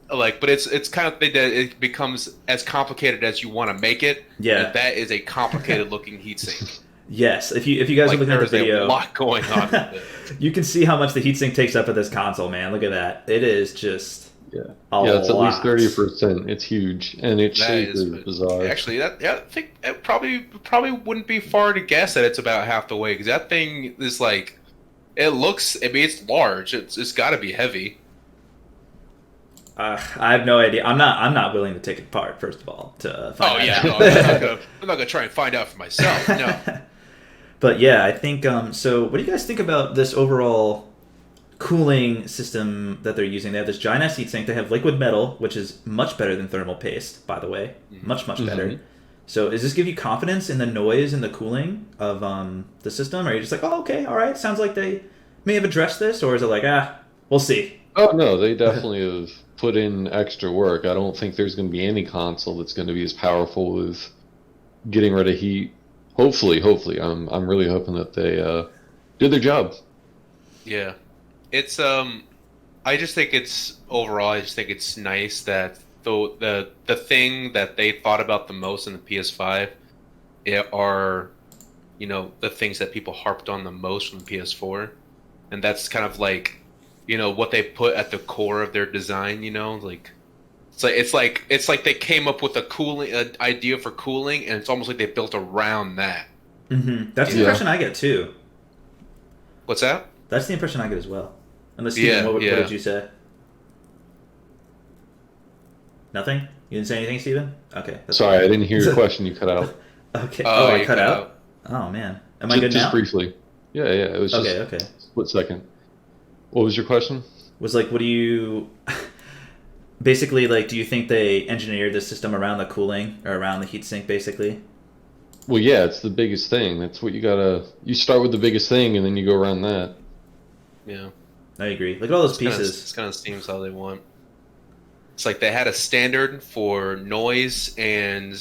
A: like, but it's kind of thing that it becomes as complicated as you want to make it.
C: Yeah,
A: and that is a complicated looking heat sink.
C: Yes, if you guys are looking at the video,
A: there's a lot going on with it.
C: You can see how much the heatsink takes up of this console, man. Look at that. It is just
B: it's at least 30%. It's huge, and its shape is bizarre.
A: Actually, I think it probably wouldn't be far to guess that it's about half the way, because that thing is like, it looks. I mean, it's large. It's got to be heavy.
C: I have no idea. I'm not willing to take it apart. First of all, to find out.
A: I'm not gonna try and find out for myself. No.
C: But yeah, I think so. What do you guys think about this overall cooling system that they're using? They have this giant ass heatsink. They have liquid metal, which is much better than thermal paste, by the way. Much better. So, does this give you confidence in the noise and the cooling of the system? Or are you just like, oh, okay, all right, sounds like they may have addressed this, or is it like, we'll see?
B: Oh no, they definitely have put in extra work. I don't think there's going to be any console that's going to be as powerful as getting rid of heat. Hopefully, I'm really hoping that they did their job.
A: Yeah, it's I just think it's overall. I just think it's nice that the thing that they thought about the most in the PS5 are, the things that people harped on the most from the PS4, and that's kind of like, what they put at the core of their design. Like it's like they came up with a cooling idea for cooling, and it's almost like they built around that.
C: That's the impression I get too.
A: What's that?
C: That's the impression I get as well. Unless Steven, what did you say? Nothing? You didn't say anything, Steven? Okay.
B: Sorry, I didn't hear your question. You cut out.
C: Okay. Oh, I cut out? Oh, man. Am I good now?
B: Just briefly. Yeah. It was just
C: okay.
B: Split second. What was your question?
C: Was like, what do you... Basically, like, do you think they engineered the system around the cooling, or around the heatsink, basically?
B: Well, yeah, it's the biggest thing. That's what you start with the biggest thing, and then you go around that.
A: Yeah.
C: I agree. Look at all those pieces.
A: It kind of seems how they want. It's like they had a standard for noise and,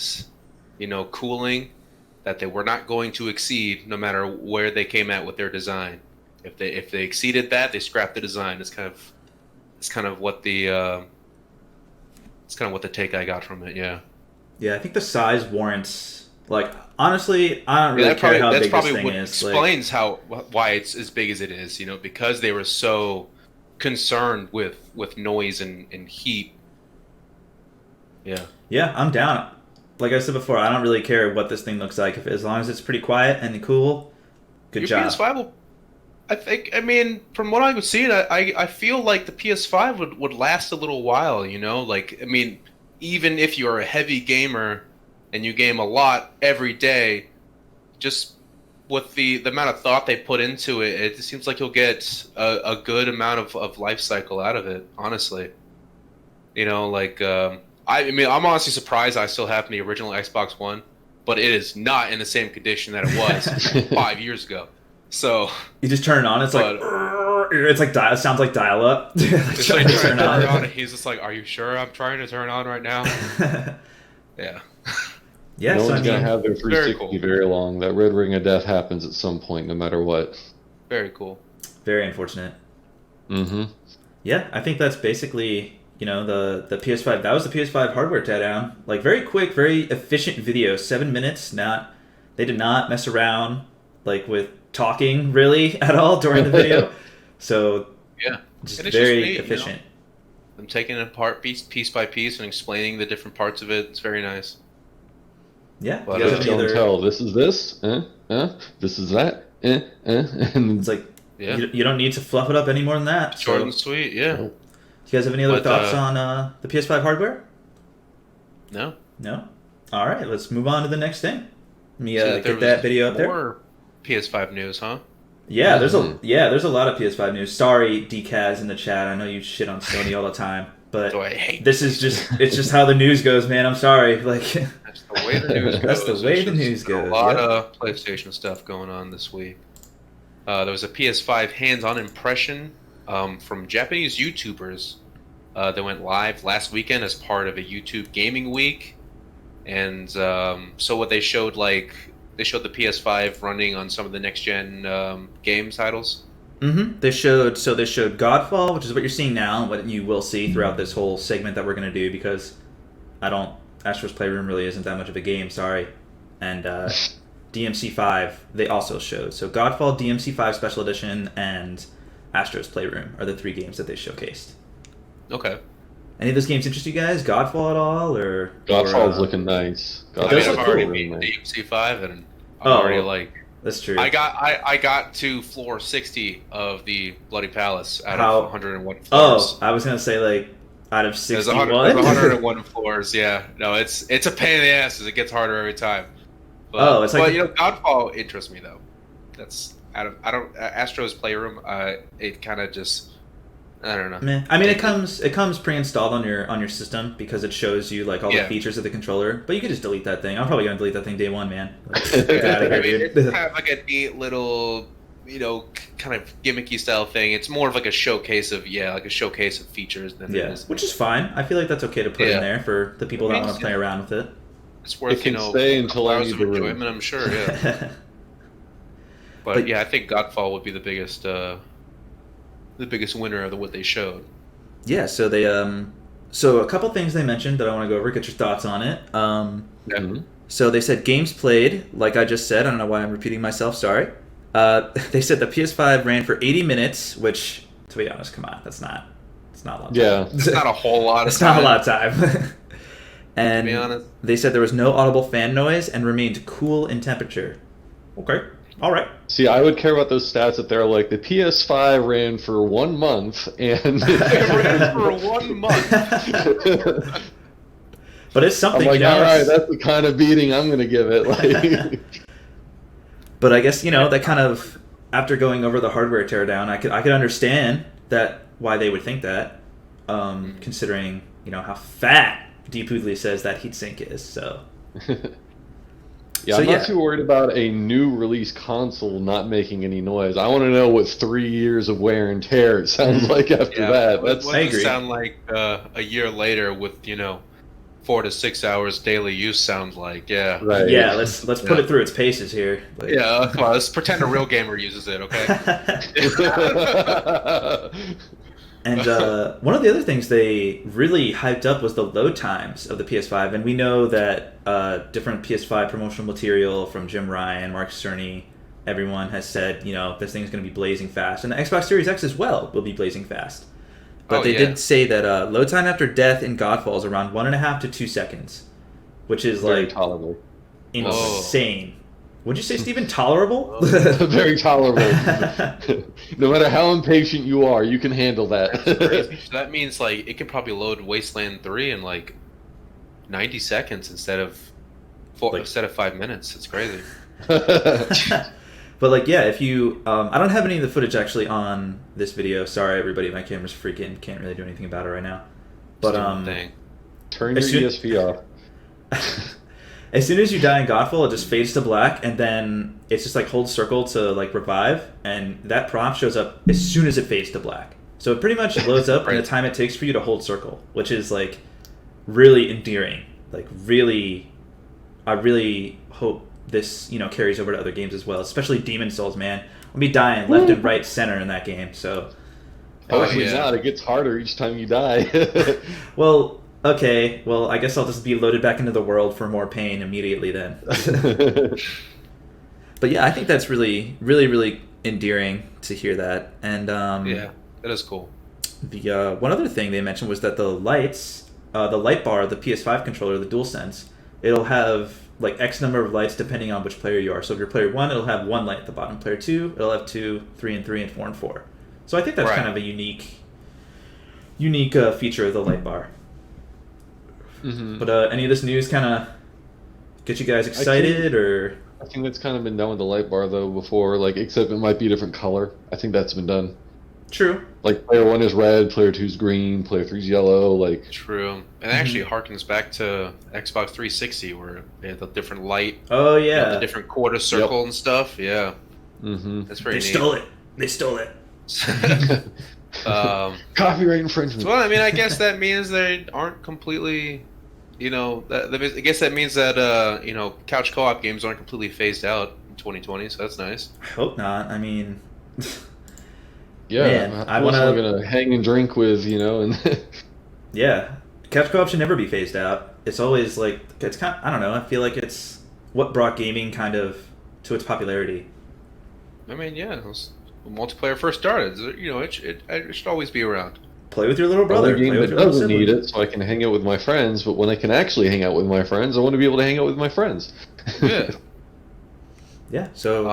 A: cooling that they were not going to exceed, no matter where they came at with their design. If they exceeded that, they scrapped the design. It's kind of what the take I got from it. Yeah.
C: Yeah, I think the size warrants. Like, honestly, I don't really care how big this thing is.
A: Explains why it's as big as it is. Because they were so concerned with noise and heat. Yeah. Yeah,
C: I'm down. Like I said before, I don't really care what this thing looks like. As long as it's pretty quiet and cool, good job.
A: PS5 will, I mean, from what I've seen, I feel like the PS5 would last a little while, Like, I mean, even if you're a heavy gamer and you game a lot every day, just with the amount of thought they put into it, it seems like you'll get a good amount of life cycle out of it. Honestly, you know, like I mean, I'm honestly surprised I still have the original Xbox One, but it is not in the same condition that it was 5 years ago. So
C: you just turn it on. It's like it sounds like dial up.
A: It's like turn it on. He's just like, "Are you sure I'm trying to turn on right now?" Yeah.
C: Yeah,
B: no
C: so
B: one's
C: I mean,
B: gonna have their 360
A: cool.
B: very long. That red ring of death happens at some point, no matter what.
A: Very cool.
C: very unfortunate.
B: Mm-hmm.
C: Yeah, I think that's basically, you know, the PS5. That was the PS5 hardware teardown. Like, very quick, very efficient video. 7 minutes. They did not mess around like with talking really at all during the video. So
A: Yeah,
C: just
A: and it's
C: very
A: just neat,
C: efficient.
A: You know? I'm taking it apart piece by piece and explaining the different parts of it. It's very nice.
C: Yeah,
A: But,
C: you guys have
B: Show and
C: either-
B: tell. This is this. This is that. And
C: It's like
A: Yeah,
C: you don't need to fluff it up any more than that.
A: short
C: So,
A: and sweet. Yeah.
C: you guys have any other
A: But,
C: thoughts on the PS5 hardware?
A: No.
C: No. All right, let's move on to the next thing. Let me
A: So there
C: get
A: was
C: that video up there.
A: More PS5 news, huh?
C: Yeah, there's a lot of PS5 news. Sorry, DCAS in the chat. I know you shit on Sony all the time, but
A: So I hate.
C: this is it's just how the news goes, man. I'm sorry. Like,
A: That's the way the news goes.
C: That's the way
A: It's
C: the
A: just
C: news goes,
A: A lot
C: yeah.
A: of PlayStation stuff going on this week. There was a PS5 hands-on impression from Japanese YouTubers that went live last weekend as part of a YouTube Gaming Week, and so what they showed, they showed the PS5 running on some of the next-gen game titles.
C: They showed Godfall, which is what you're seeing now, and what you will see throughout this whole segment that we're gonna do, because Astro's Playroom really isn't that much of a game. Sorry, and DMC5 they also showed. So Godfall, DMC5 Special Edition, and Astro's Playroom are the 3 games that they showcased.
A: Okay.
C: Any of those games interest you guys? Godfall at all, or
B: Godfall's looking nice.
A: I mean,
C: Those
A: I've
C: look
A: already
C: cool.
A: beat DMC5, and I'm
C: Oh,
A: already like.
C: That's true.
A: I got to floor 60 of the Bloody Palace out
C: How-
A: of 101 floors.
C: Oh, I was gonna say like out of
A: There's
C: 61.
A: 100 there's 101 floors. Yeah, no, it's a pain in the ass as it gets harder every time. But,
C: Oh, it's like
A: but
C: the-
A: you know, Godfall interests me though. That's I don't Astro's Playroom. It kind of just I don't know.
C: Meh. I mean, it comes pre-installed on your system because it shows you like all the
A: Yeah.
C: features of the controller. But you could just delete that thing. I'm probably gonna delete that thing day one, man. Like, get
A: Yeah,
C: out of
A: I
C: here,
A: mean,
C: dude.
A: it's kind of like a neat little, you know, kind of gimmicky style thing. It's more of like a showcase of features than it
C: Yeah,
A: is.
C: which is fine. I feel like that's okay to put in
A: Yeah.
C: there for the people that
A: I mean,
C: want to play around with it.
A: It's worth
B: It can
A: you know
B: stay until I
A: hours
B: need
A: of
B: the room.
A: enjoyment. I'm sure. Yeah. But yeah, I think Godfall would be the biggest winner of what they showed.
C: Yeah. So they so a couple things they mentioned that I want to go over. Get your thoughts on it.
B: Mhm.
C: So they said games played, like I just said. I don't know why I'm repeating myself. Sorry. They said the PS5 ran for 80 minutes, which, to be honest, come on, that's not a lot. Of
B: Yeah.
C: time.
A: It's not a whole lot of
C: It's
A: time.
C: not a lot of time. And
A: To be honest.
C: they said there was no audible fan noise and remained cool in temperature. Okay. All right.
B: See, I would care about those stats if they're like the PS5 ran for 1 month and
A: It ran for 1 month.
C: But it's something,
B: I'm like,
C: you know.
B: all right, that's the kind of beating I'm gonna give it. Like,
C: But I guess, you know, that kind of, after going over the hardware teardown, I could understand that why they would think that, considering, you know, how fat Deep Hoodley says that heatsink is. So
B: yeah,
C: So,
B: I'm
C: yeah.
B: not too worried about a new release console not making any noise. I want to know what 3 years of wear and tear it sounds like after
A: Yeah,
B: that.
A: what
B: That's
A: does
C: I
A: it
C: agree.
A: sound like a year later with, you know, 4 to 6 hours daily use sounds like. Yeah.
B: right.
C: yeah, let's put
A: Yeah.
C: it through its paces here. Like,
A: Yeah, come on, let's pretend a real gamer uses it, okay?
C: And one of the other things they really hyped up was the load times of the PS5. And we know that different PS5 promotional material from Jim Ryan, Mark Cerny, everyone has said, you know, this thing's going to be blazing fast. And the Xbox Series X as well will be blazing fast. But
A: Oh,
C: they
A: yeah.
C: did say that load time after death in Godfall is around 1.5 to 2 seconds, which is
B: Very
C: like
B: tolerable.
C: insane. Would you say, Steven, tolerable?
B: Very tolerable. No matter how impatient you are, you can handle that.
A: Crazy. So that means like it could probably load Wasteland 3 in like 90 seconds instead of 5 minutes. It's crazy.
C: But like, yeah, if you, I don't have any of the footage actually on this video. Sorry, everybody, my camera's freaking. Can't really do anything about it right now. But
A: thing.
B: Turn your ESP off.
C: as soon as you die in Godfall, it just fades to black, and then it's just like hold circle to like revive, and that prompt shows up as soon as it fades to black. So it pretty much loads up in the time it takes for you to hold circle, which is like really endearing. Like really, I really hope this carries over to other games as well, especially Demon Souls. Man, I'll be dying left and right center in that game. So
B: hopefully not. It gets harder each time you die.
C: well. Okay, well, I guess I'll just be loaded back into the world for more pain immediately then. But yeah, I think that's really, really, really endearing to hear that. And
A: yeah, that is cool.
C: The one other thing they mentioned was that the lights, the light bar, the PS5 controller, the DualSense, it'll have like X number of lights depending on which player you are. So if you're player 1, it'll have 1 light at the bottom. Player 2, it'll have 2, 3 and 3, and 4 and 4. So I think that's kind of a unique feature of the light bar.
B: Mm-hmm.
C: But any of this news kind of get you guys excited, or?
B: I think that's kind of been done with the light bar though before, like except it might be a different color. I think that's been done.
C: True.
B: Like player 1 is red, player 2 is green, player 3 is yellow. Like
A: true, and it actually harkens back to Xbox 360 where they had the different light.
C: Oh yeah,
A: the different quarter circle and stuff. Yeah,
B: that's
A: very neat.
C: They stole it.
B: Copyright infringement.
A: Well, I mean, I guess that means they aren't completely, I guess that means that couch co-op games aren't completely phased out in 2020. So that's nice.
C: I hope not. I mean,
B: yeah,
C: man,
B: I'm gonna hang and drink with and
C: yeah, couch co-op should never be phased out. It's always like it's kind. I don't know. I feel like it's what brought gaming kind of to its popularity.
A: I mean, yeah. When multiplayer first started, it should always be around.
C: Play with your little brother.
B: Game that doesn't need it, so I can hang out with my friends. But when I can actually hang out with my friends, I want to be able to hang out with my friends.
A: Yeah.
C: Yeah. So.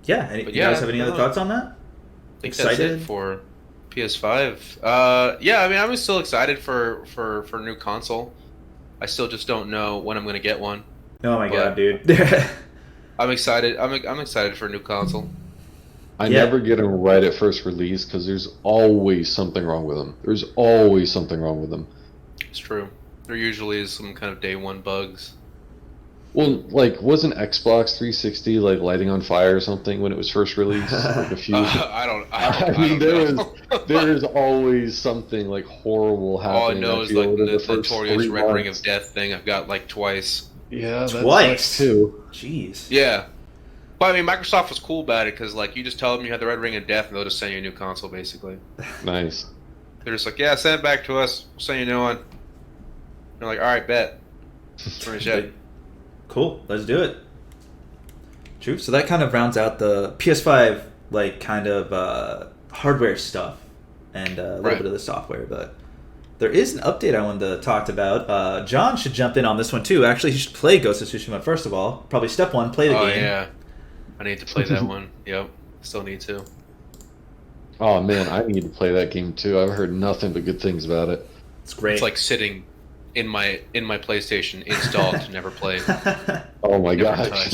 C: Yeah. You guys have any other thoughts on that?
A: I think that's it for PS5. Yeah. I mean, I'm still excited for a new console. I still just don't know when I'm going to get one.
C: Oh my god, dude.
A: I'm excited. I'm excited for a new console.
B: I never get them right at first release because there's always something wrong with them.
A: It's true. There usually is some kind of day one bugs.
B: Well, like, wasn't Xbox 360 like lighting on fire or something when it was first released? Like a few. I mean, there is always something like horrible happening.
A: All I know is like the notorious Red Ring of Death thing. I've got like twice.
B: Yeah,
C: twice
B: too.
C: Jeez.
A: Yeah. But I mean, Microsoft was cool about it because, like, you just tell them you have the Red Ring of Death, and they'll just send you a new console, basically.
B: Nice.
A: They're just like, yeah, send it back to us. We'll send you a new one. They're like, all right, bet. Finish it.
C: Cool. Let's do it. True. So that kind of rounds out the PS5, like, kind of hardware stuff and a little bit of the software. But there is an update I wanted to talk about. John should jump in on this one, too. Actually, he should play Ghost of Tsushima first of all. Probably step 1, play the game.
A: Oh, yeah. I need to play that one. Yep. Still need to.
B: Oh, man, I need to play that game, too. I've heard nothing but good things about it.
C: It's great.
A: It's like sitting in my PlayStation installed, never played.
B: Oh, my gosh.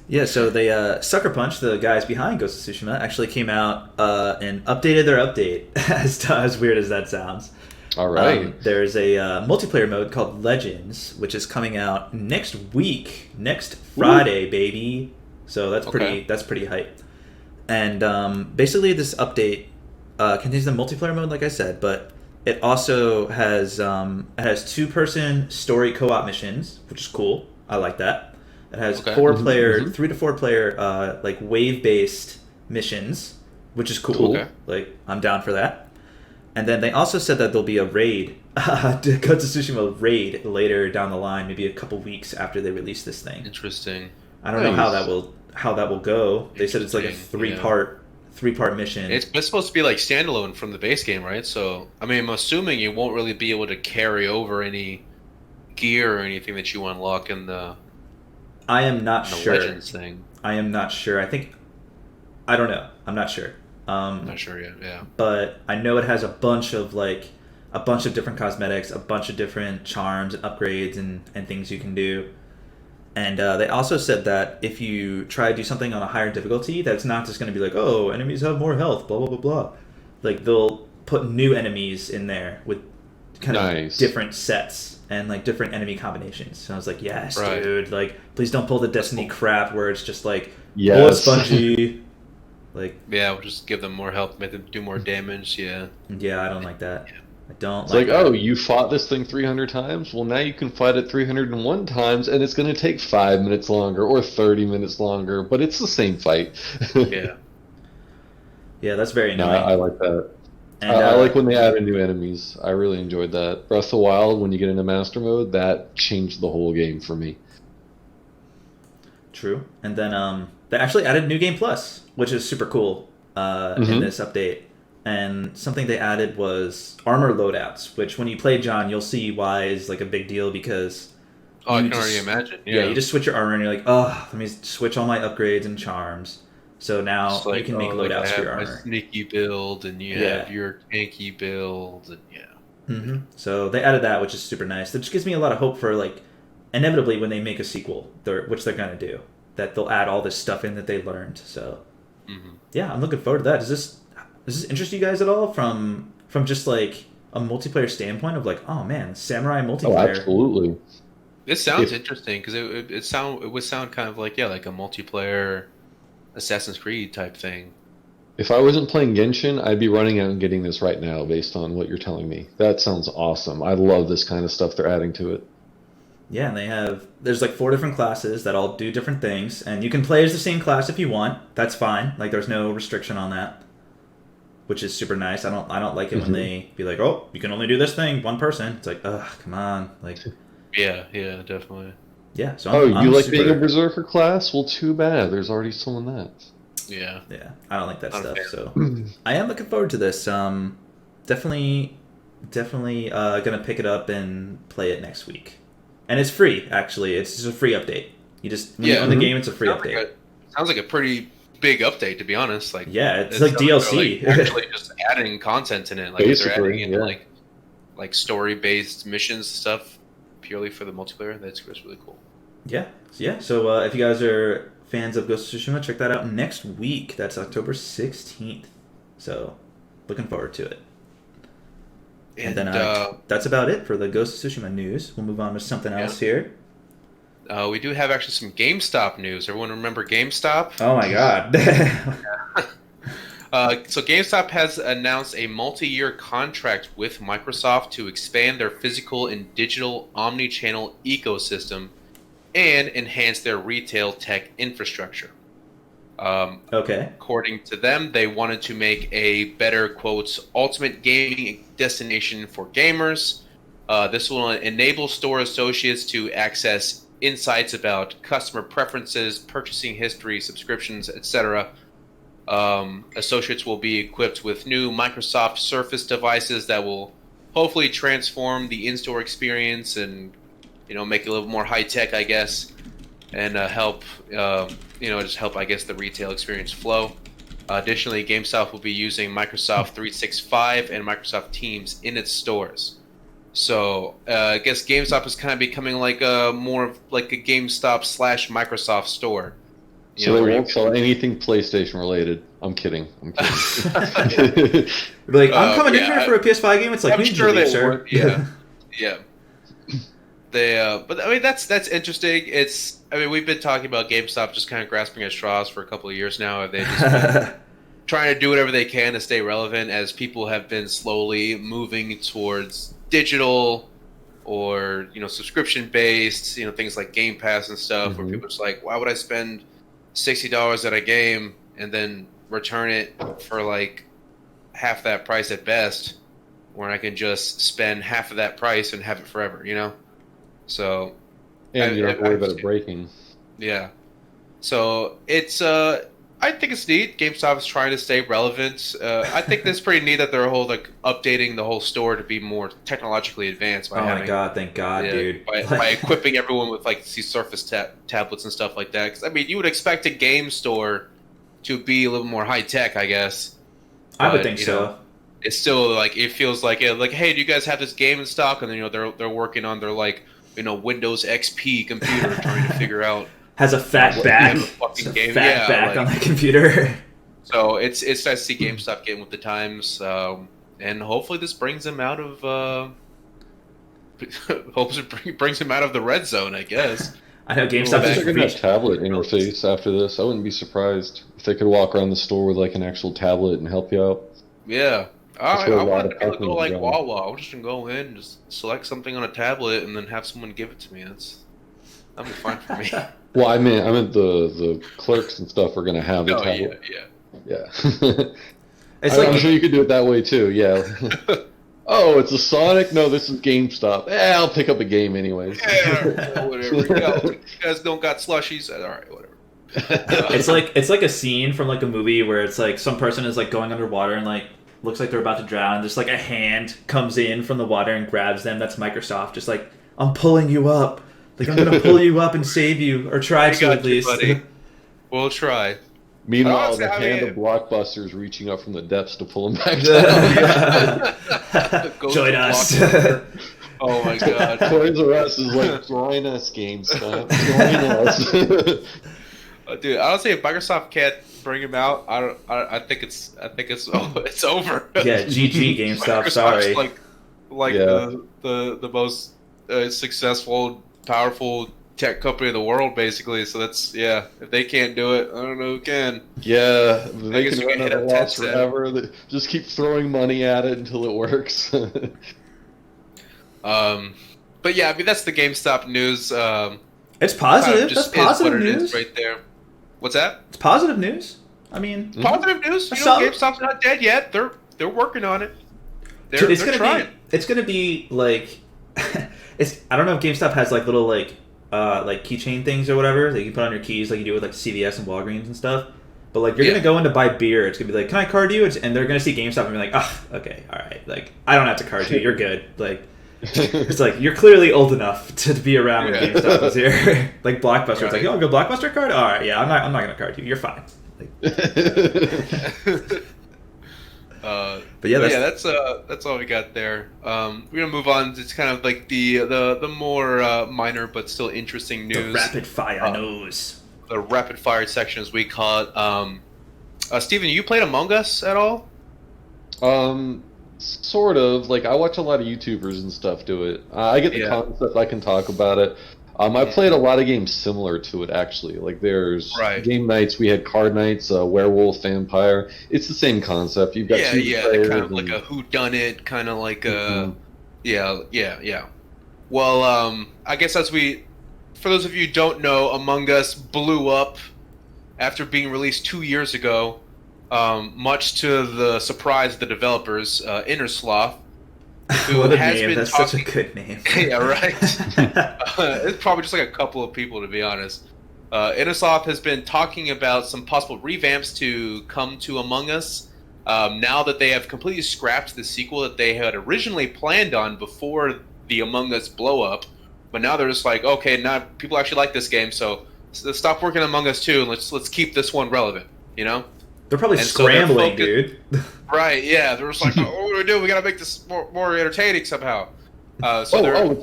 C: Yeah, so they Sucker Punch, the guys behind Ghost of Tsushima, actually came out and updated their update, as weird as that sounds.
B: All right.
C: There's a multiplayer mode called Legends, which is coming out next week, next Friday, baby. So that's pretty hype. And basically, this update contains the multiplayer mode, like I said, but it also has 2-person story co-op missions, which is cool. I like that. It has 4-player, 3 to 4 player, like wave-based missions, which is cool. Okay. Like, I'm down for that. And then they also said that there'll be a raid, Ghost of Tsushima raid later down the line, maybe a couple weeks after they release this thing.
A: Interesting.
C: I don't know how that will go. They said it's like a 3-part mission.
A: It's supposed to be like standalone from the base game, right? So, I mean, I'm assuming you won't really be able to carry over any gear or anything that you unlock in the.
C: I am not sure.
A: Legends thing.
C: I am not sure. I don't know. I'm not sure.
A: Not sure yet. Yeah.
C: But I know it has a bunch of different cosmetics, a bunch of different charms and upgrades and things you can do. And they also said that if you try to do something on a higher difficulty, that it's not just going to be like, oh, enemies have more health, blah, blah, blah, blah. Like, they'll put new enemies in there with kind of different sets and, like, different enemy combinations. So I was like, yes, dude. Like, please don't pull the Destiny crap where it's just like, bullet spongy. Like,
A: yeah, we'll just give them more health, make them do more damage, yeah.
C: Yeah, I don't like that. I don't
B: it's
C: like
B: that.
C: Oh,
B: you fought this thing 300 times? Well, now you can fight it 301 times, and it's going to take 5 minutes longer or 30 minutes longer, but it's the same fight.
A: Yeah.
C: Yeah, that's very annoying.
B: No, I like that. And, I like when they added new enemies. I really enjoyed that. Breath of the Wild, when you get into Master Mode, that changed the whole game for me.
C: True. And then they actually added New Game Plus, which is super cool in this update. And something they added was armor loadouts, which when you play John, you'll see why is like a big deal because...
A: Oh, I can already imagine.
C: Yeah, you just switch your armor and you're like, oh, let me switch all my upgrades and charms. So now you can make loadouts for your armor.
A: My sneaky build, and you have your tanky build, and
C: Mm-hmm. So they added that, which is super nice. That just gives me a lot of hope for, like, inevitably when they make a sequel, which they're going to do, that they'll add all this stuff in that they learned. So, yeah, I'm looking forward to that. Does this interest you guys at all from just, like, a multiplayer standpoint of, like, oh, man, samurai multiplayer?
B: Oh, absolutely.
A: This sounds interesting, because it would sound kind of like, like a multiplayer Assassin's Creed type thing.
B: If I wasn't playing Genshin, I'd be running out and getting this right now based on what you're telling me. That sounds awesome. I love this kind of stuff they're adding to it.
C: Yeah, and there's like 4 different classes that all do different things, and you can play as the same class if you want. That's fine. Like, there's no restriction on that, which is super nice. I don't like it when they be like, oh, you can only do this thing, one person. It's like, ugh, come on. Like,
A: yeah, definitely.
C: Yeah, so
B: I'm like being a berserker class? Well, too bad. There's already someone that.
A: Yeah.
C: Yeah, I don't like that stuff. So I am looking forward to this. Definitely gonna pick it up and play it next week. And it's free, actually. It's just a free update. You just when you own the game, it's a free update.
A: Sounds like a pretty big update, to be honest. Like,
C: yeah, it's like DLC.
A: Like actually, just adding content in it. Like,
B: basically,
A: they're adding in like story-based missions stuff purely for the multiplayer. That's really cool.
C: Yeah. So if you guys are fans of Ghost of Tsushima, check that out next week. That's October 16th. So looking forward to it. And then that's about it for the Ghost of Tsushima news. We'll move on to something else here.
A: We do have actually some GameStop news. Everyone remember GameStop?
C: Oh my god.
A: So GameStop has announced a multi-year contract with Microsoft to expand their physical and digital omni-channel ecosystem and enhance their retail tech infrastructure.
C: Okay.
A: According to them, they wanted to make a better, quotes, ultimate gaming destination for gamers. This will enable store associates to access insights about customer preferences, purchasing history, subscriptions, etc. Associates will be equipped with new Microsoft Surface devices that will hopefully transform the in-store experience and make it a little more high-tech, I guess, and help help, I guess, the retail experience flow. Additionally, GameStop will be using Microsoft 365 and Microsoft Teams in its stores. So I guess GameStop is kind of becoming like more of like a GameStop / Microsoft store.
B: So they won't sell anything PlayStation related. I'm kidding.
C: Like, I'm coming in here for a PS5 game. It's like,
A: I'm sure they would. Yeah. But I mean, that's interesting. We've been talking about GameStop just kind of grasping at straws for a couple of years now. They just been trying to do whatever they can to stay relevant, as people have been slowly moving towards digital or subscription based. Things like Game Pass and stuff, where people are just like, why would I spend $60 at a game and then return it for like half that price at best, when I can just spend half of that price and have it forever, So,
B: and you don't have to worry about it breaking.
A: Yeah. So it's I think it's neat. GameStop is trying to stay relevant. I think that's pretty neat that they're updating the whole store to be more technologically advanced by
C: my god, thank God, dude.
A: By equipping everyone with these Surface tablets and stuff like that. Because you would expect a game store to be a little more high tech, I guess.
C: I would think so.
A: It's still it feels like hey, do you guys have this game in stock? And then they're working on their Windows XP computer trying to figure out.
C: Has a fat back. Fat back on the computer.
A: So it's nice to see GameStop getting with the times, and hopefully this brings him out of. Hopes it brings him out of the red zone, I guess.
C: I know GameStop is
B: going to have tablet interface after this. I wouldn't be surprised if they could walk around the store with like an actual tablet and help you out.
A: Yeah. I want to go like Wawa. I'm just going to go in and just select something on a tablet and then have someone give it to me. That'd be fine for me.
B: Well, I meant the clerks and stuff are going to have a tablet. Yeah. I'm sure you could do it that way too, yeah. Oh, it's a Sonic? No, this is GameStop. I'll pick up a game anyways.
A: Yeah, whatever. You guys don't got slushies? All right, whatever.
C: It's like a scene from like a movie where it's like some person is like going underwater and like looks like they're about to drown. And just like a hand comes in from the water and grabs them. That's Microsoft. Just like, I'm pulling you up. Like, I'm gonna pull you up and save you, or try to at least.
A: Buddy. We'll try.
B: Meanwhile, the hand of Blockbuster's reaching up from the depths to pull him back down.
C: Join us.
A: Oh my god.
B: Toys R Us is like, join us, GameStop. Join us.
A: Dude, I don't say if Microsoft can't bring him out, I think it's over.
C: Yeah, GG GameStop. Sorry.
A: The most successful, powerful tech company in the world, basically. So that's if they can't do it, I don't know who can.
B: Yeah, they can run at a loss forever. Just keep throwing money at it until it works.
A: But yeah, I mean that's the GameStop news.
C: It's positive. That's positive news
A: right there. What's that?
C: It's positive news. I mean,
A: positive news. GameStop's not dead yet. They're working on it. It's gonna be like I don't know if GameStop has like little like keychain things or whatever that you can put on your keys like you do with like CVS and Walgreens and stuff. But like you're gonna go in to buy beer, it's gonna be like, can I card you? And they're gonna see GameStop and be like, okay, all right, like I don't have to card you, you're good. Like it's like you're clearly old enough to be around when GameStop is here. Like Blockbuster, it's like, yo, go Blockbuster card. All right, yeah, I'm not gonna card you. You're fine. Like, but that's all we got there. We're gonna move on to kind of like the more minor but still interesting news.
C: The rapid fire news.
A: The rapid fire section, as we call it. Steven, you played Among Us at all?
B: Sort of. Like I watch a lot of YouTubers and stuff do it. I get the concept. I can talk about it. I played a lot of games similar to it, actually. Like, there's game nights, we had card nights, werewolf, vampire. It's the same concept. You've got two players.
A: Kind of like a whodunit, kind of like a... Yeah. Well, I guess for those of you who don't know, Among Us blew up after being released 2 years ago, much to the surprise of the developers, Innersloth.
C: What a name! That's such a good name.
A: Yeah, right. It's probably just like a couple of people, to be honest. Innersloth has been talking about some possible revamps to come to Among Us. Now that they have completely scrapped the sequel that they had originally planned on before the Among Us blow up, but now they're just like, okay, now people actually like this game, so let's stop working on Among Us 2 and let's keep this one relevant. You know?
C: They're probably scrambling, dude.
A: Right, yeah. They're just like, what do we do? We gotta make this more entertaining somehow.
B: It's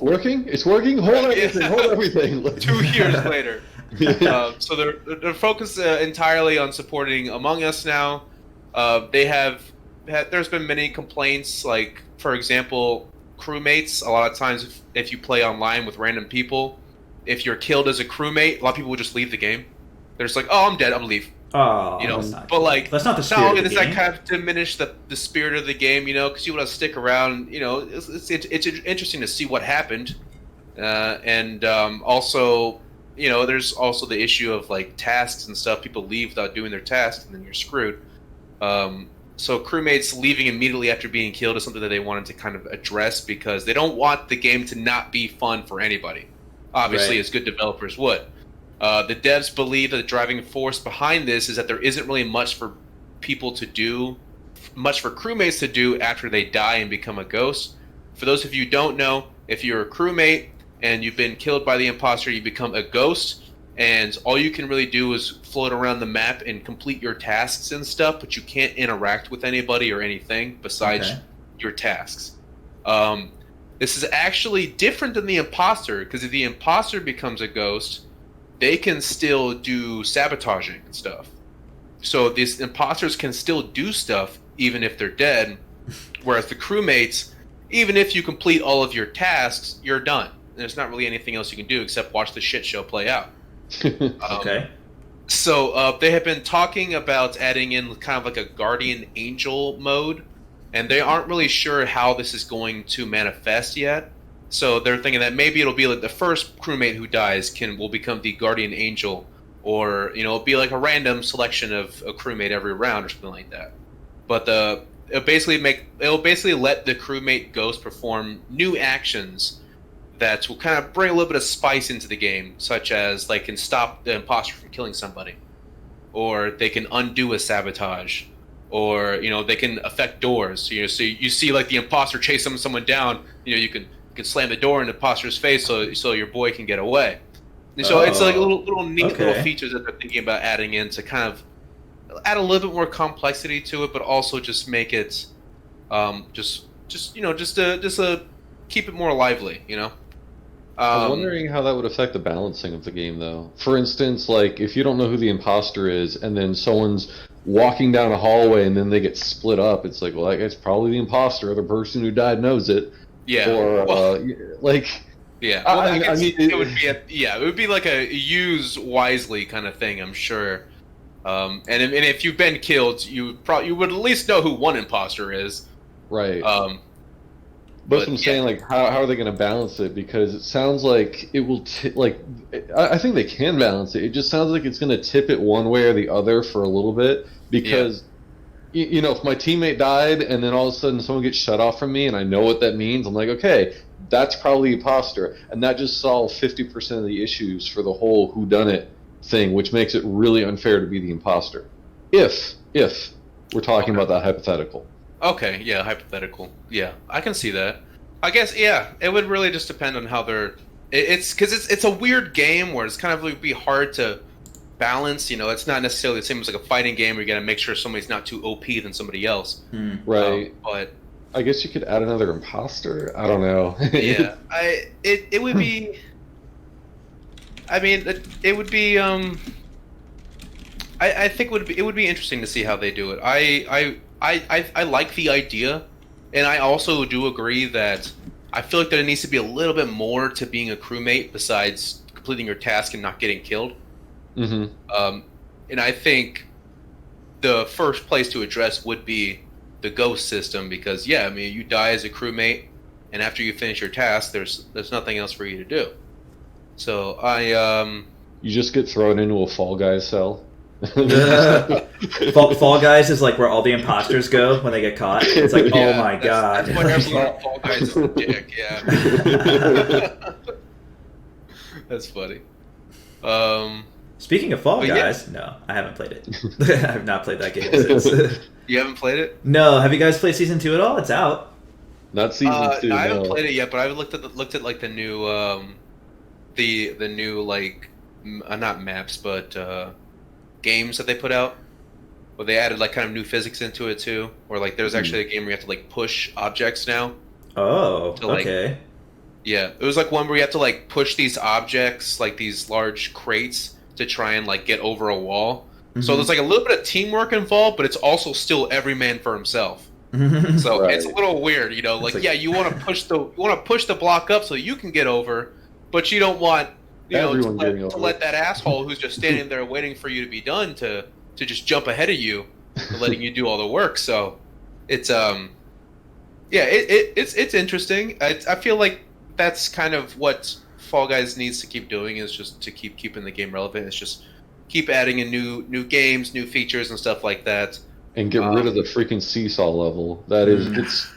B: working? It's working? Hold everything.
A: 2 years later. So they're focused entirely on supporting Among Us now. There's been many complaints, like, for example, crewmates. A lot of times, if you play online with random people, if you're killed as a crewmate, a lot of people will just leave the game. They're just like, oh, I'm dead, I'm gonna leave.
C: Oh,
A: but like
C: that's not the spirit of the game.
A: That kind of diminish the spirit of the game, because you want to stick around. It's interesting to see what happened, and also, there's also the issue of like tasks and stuff. People leave without doing their tasks, and then you're screwed. So crewmates leaving immediately after being killed is something that they wanted to kind of address because they don't want the game to not be fun for anybody. Obviously, as good developers would. The devs believe that the driving force behind this is that there isn't really much for people to do, much for crewmates to do after they die and become a ghost. For those of you who don't know, if you're a crewmate and you've been killed by the imposter, you become a ghost, and all you can really do is float around the map and complete your tasks and stuff, but you can't interact with anybody or anything besides your tasks. this is actually different than the imposter, because if the imposter becomes a ghost, they can still do sabotaging and stuff. So these imposters can still do stuff even if they're dead, whereas the crewmates, even if you complete all of your tasks, you're done. There's not really anything else you can do except watch the shit show play out.
C: Okay.
A: So they have been talking about adding in kind of like a guardian angel mode, and they aren't really sure how this is going to manifest yet. So they're thinking that maybe it'll be like the first crewmate who dies will become the guardian angel, or it'll be like a random selection of a crewmate every round or something like that. But it'll basically let the crewmate ghost perform new actions that will kind of bring a little bit of spice into the game, such as they can stop the imposter from killing somebody, or they can undo a sabotage, or they can affect doors. So you see like the imposter chase someone down, you can slam the door in the imposter's face so your boy can get away. And so it's like little neat little features that they're thinking about adding in to kind of add a little bit more complexity to it, but also just make it just keep it more lively,
B: I was wondering how that would affect the balancing of the game, though. For instance, like, if you don't know who the imposter is, and then someone's walking down a hallway and then they get split up, it's like, well, that guy's probably the imposter, or the person who died knows it.
A: Yeah.
B: Or,
A: Yeah. Well, I mean, it would be like a use wisely kind of thing, I'm sure. And if you've been killed, you would at least know who one imposter is.
B: Right. But I'm saying, like, how are they going to balance it? Because it sounds like it will, I think they can balance it. It just sounds like it's going to tip it one way or the other for a little bit. Because, if my teammate died and then all of a sudden someone gets shut off from me and I know what that means, I'm like, okay, that's probably the imposter. And that just solves 50% of the issues for the whole whodunit thing, which makes it really unfair to be the imposter. If we're talking about that hypothetical.
A: Okay, yeah, hypothetical. Yeah, I can see that. I guess, it would really just depend on how they're... It's because it's a weird game where it's kind of would be hard to balance. It's not necessarily the same as like a fighting game where you got to make sure somebody's not too OP than somebody else.
B: Right.
A: But
B: I guess you could add another imposter? I don't know.
A: Yeah, it would be... I mean, it would be... I think it would be interesting to see how they do it. I like the idea, and I also do agree that I feel like there needs to be a little bit more to being a crewmate besides completing your task and not getting killed.
B: Mm-hmm.
A: And I think the first place to address would be the ghost system, because you die as a crewmate, and after you finish your task, there's nothing else for you to do. So
B: you just get thrown into a Fall Guys cell.
C: Fall Guys is like where all the imposters go when they get caught. It's like, oh my god.
A: That's what everyone Fall Guys is a dick, yeah. That's funny.
C: Speaking of Fall Guys, no, I haven't played it. I have not played that game since.
A: You haven't played it?
C: No, have you guys played Season 2 at all? It's out.
B: Not Season 2,
A: I haven't played it yet, but I've looked at like the new, the new, like, not maps, but games that they put out, where they added like kind of new physics into it too, or like there's actually a game where you have to like push objects now.
C: Oh, okay.
A: Yeah, it was like one where you have to like push these objects, like these large crates, to try and like get over a wall. So there's like a little bit of teamwork involved, but it's also still every man for himself. So it's a little weird, like you want to push the block up so you can get over, but you don't want to let that asshole who's just standing there waiting for you to be done to just jump ahead of you, letting you do all the work. So it's it's interesting. I feel like that's kind of what Fall Guys needs to keep doing, is just to keeping the game relevant. It's just keep adding in new games, new features and stuff like that.
B: And get rid of the freaking seesaw level. That is,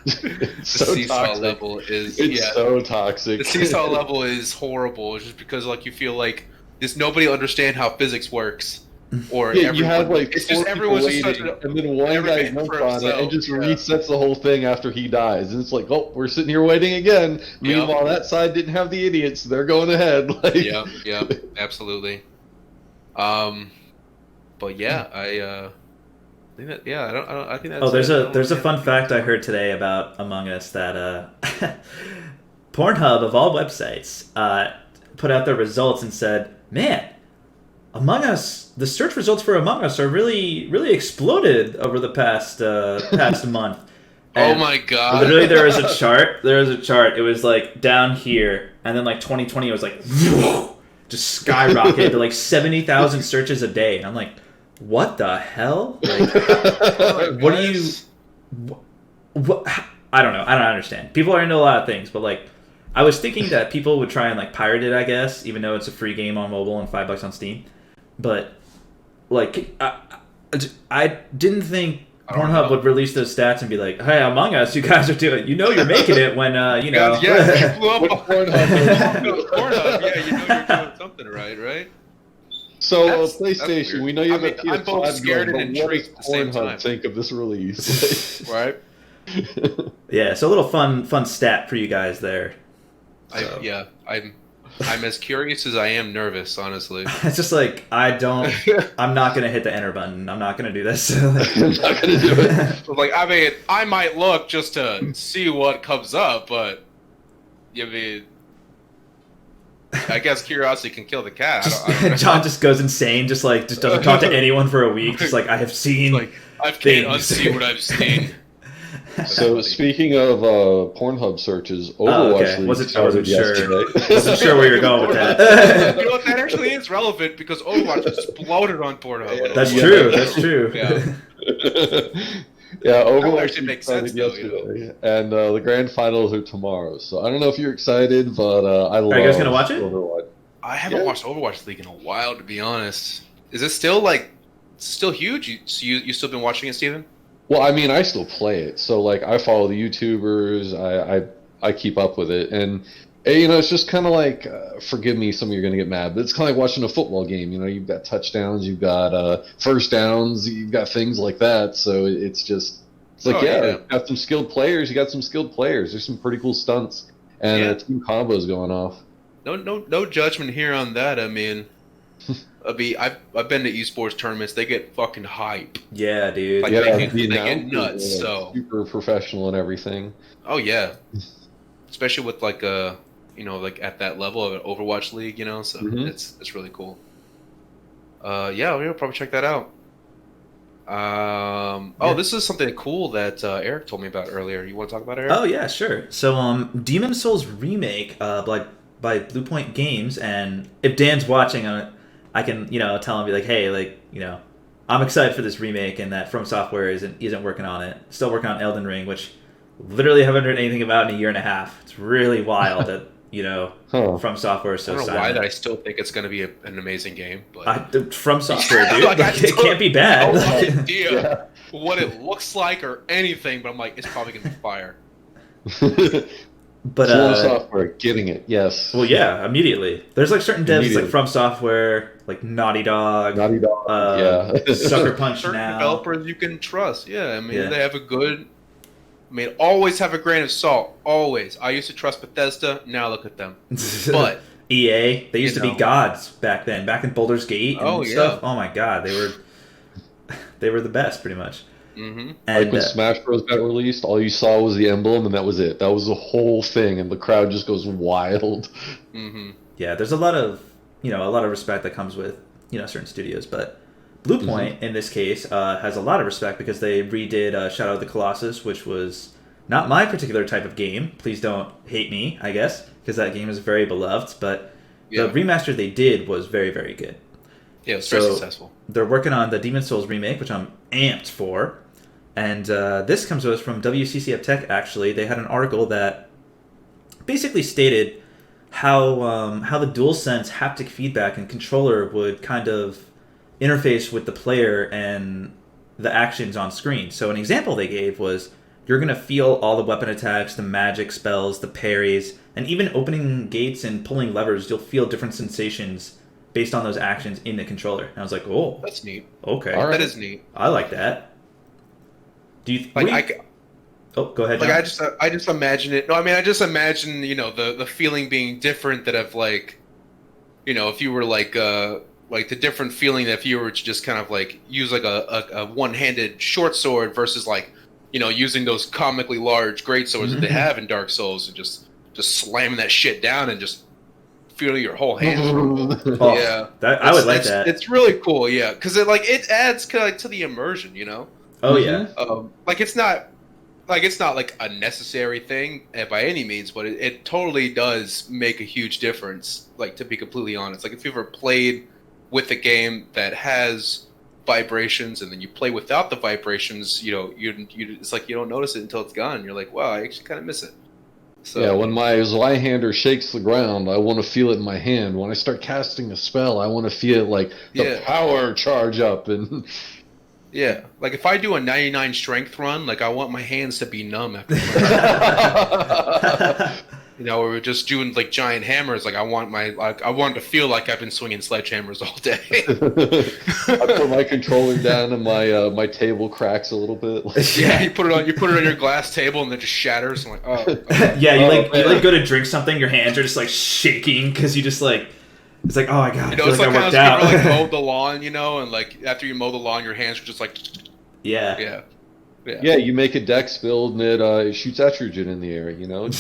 B: it's so
A: seesaw
B: toxic.
A: Level is
B: so toxic.
A: The seesaw level is horrible, just because like you feel like there's nobody understand how physics works, or
B: you have like
A: it's just everyone's
B: waiting, and then one guy jumps on it and just resets the whole thing after he dies, and it's like, oh, we're sitting here waiting again. Meanwhile, that side didn't have the idiots; they're going ahead. Like,
A: yeah, absolutely. But yeah, I think that, I think that's...
C: Oh, there's a fun fact I heard today about Among Us that Pornhub, of all websites, put out their results and said, man, Among Us, the search results for Among Us are really, really exploded over the past month. And
A: oh my god!
C: Literally, there was a chart. It was like down here, and then like 2020, it was like just skyrocketed to like 70,000 searches a day, and I'm like, what the hell? Like, what do you? What? I don't know. I don't understand. People are into a lot of things, but like, I was thinking that people would try and like pirate it, I guess, even though it's a free game on mobile and $5 on Steam. But like, I didn't think Pornhub would release those stats and be like, "Hey, Among Us, you guys are doing. You know, you're making it when you know."
A: Yeah, you blew up on Pornhub. Yeah, you know you're doing something right?
B: So PlayStation, we know you have a PS5.
A: I'm both scared and intrigued at the same
B: Pornhub
A: time.
B: think of this release,
A: right?
C: Yeah, so a little fun stat for you guys there.
A: So. I'm as curious as I am nervous, honestly.
C: It's just like I'm not gonna hit the enter button. I'm not gonna do this.
B: I'm not gonna do it.
A: Like, I mean, I might look just to see what comes up, but I mean, I guess curiosity can kill the cat.
C: John just goes insane. Just doesn't talk to anyone for a week. Just like, I have seen.
A: Like, I can't unsee what I've seen.
B: So speaking of Pornhub searches, Overwatch League started yesterday.
C: Wasn't sure where you're going with that.
A: You know what? That actually is relevant because Overwatch exploded on Pornhub.
C: That's true. That's true.
B: Yeah, Overwatch
A: actually makes sense
B: yesterday, and the grand finals are tomorrow. So I don't know if you're excited, but I love.
C: Are you guys gonna watch it?
B: Overwatch.
A: I haven't watched Overwatch League in a while, to be honest. Is it still still huge? You still been watching it, Steven?
B: Well, I mean, I still play it, so like I follow the YouTubers, I keep up with it, and you know, it's just kind of like, forgive me, some of you are gonna get mad, but it's kind of like watching a football game. You know, you've got touchdowns, you've got first downs, you've got things like that. So it's like you got some skilled players, There's some pretty cool stunts and team combos going off.
A: No judgment here on that. I mean. I've been to esports tournaments. They get fucking hype.
C: Yeah, dude.
A: Like, they get nuts. So
B: super professional and everything.
A: Oh yeah, especially with like like at that level of an Overwatch League, you know. So it's really cool. Yeah, we'll probably check that out. This is something cool that Eric told me about earlier. You want to talk about it, Eric?
C: Oh yeah, sure. So Demon Souls remake by Bluepoint Games, and if Dan's watching on it, I can, tell him, be like, hey, I'm excited for this remake, and that From Software isn't working on it. Still working on Elden Ring, which literally haven't heard anything about in a year and a half. It's really wild that, From Software is so silent.
A: I don't know why that I still think it's going to be an amazing game. But
C: From Software, dude. It can't be bad.
A: No idea what it looks like or anything, but I'm like, it's probably going to be fire.
C: But
B: From Software, getting it, yes.
C: Well, yeah, immediately. There's like certain devs like From Software, like Naughty Dog, Sucker Punch
A: certain
C: now.
A: Developers you can trust. Yeah, I mean they have a good. I mean, always have a grain of salt. Always. I used to trust Bethesda. Now look at them. But
C: EA, they used to be gods back then. Back in Baldur's Gate and stuff. Oh my god, they were the best, pretty much.
A: Mm-hmm.
B: Like when Smash Bros. Got released, all you saw was the emblem, and that was it. That was the whole thing, and the crowd just goes wild.
A: Mm-hmm.
C: Yeah, there's a lot of respect that comes with certain studios, but Bluepoint in this case has a lot of respect because they redid Shadow of the Colossus, which was not my particular type of game. Please don't hate me, I guess, because that game is very beloved. But the remaster they did was very, very good.
A: Yeah, it was very successful.
C: They're working on the Demon Souls remake, which I'm amped for. And this comes to us from WCCF Tech, actually. They had an article that basically stated how the DualSense haptic feedback and controller would kind of interface with the player and the actions on screen. So an example they gave was you're going to feel all the weapon attacks, the magic spells, the parries, and even opening gates and pulling levers, you'll feel different sensations based on those actions in the controller. And I was like, oh.
A: That's neat.
C: Okay.
A: All right. That is neat.
C: I like that. Do you go ahead, John.
A: Like I just imagine it. No, I mean I just imagine the feeling being different that of like, if you were like the different feeling that if you were to just kind of like use like a one-handed short sword versus like using those comically large great swords that they have in Dark Souls and just just slamming that shit down and just feel your whole hand.
C: Oh,
A: Yeah,
C: I would like that.
A: It's really cool, yeah, because it adds kind of like to the immersion, you know.
C: Oh yeah.
A: Like it's not like a necessary thing by any means, but it totally does make a huge difference. Like, to be completely honest, like if you've ever played with a game that has vibrations and then you play without the vibrations, you know, you it's like you don't notice it until it's gone. You're like, wow, I actually kind of miss it. So,
B: yeah, when my Zweihander shakes the ground, I want to feel it in my hand. When I start casting a spell, I want to feel like the power charge up. And
A: yeah, like if I do a 99 strength run, like I want my hands to be numb after. You know, we're just doing like giant hammers. Like I want to feel like I've been swinging sledgehammers all day.
B: I put my controller down and my table cracks a little bit.
A: Yeah, you put it on your glass table and it just shatters. I'm like, oh.
C: Yeah, you go to drink something, your hands are just like shaking because you just like, it's like, oh my god,
A: you know, it's like how you ever like mow the lawn, you know, and like after you mow the lawn, your hands are just like,
C: yeah.
B: Yeah, you make a dex build and it shoots estrogen in the air, you know? I'm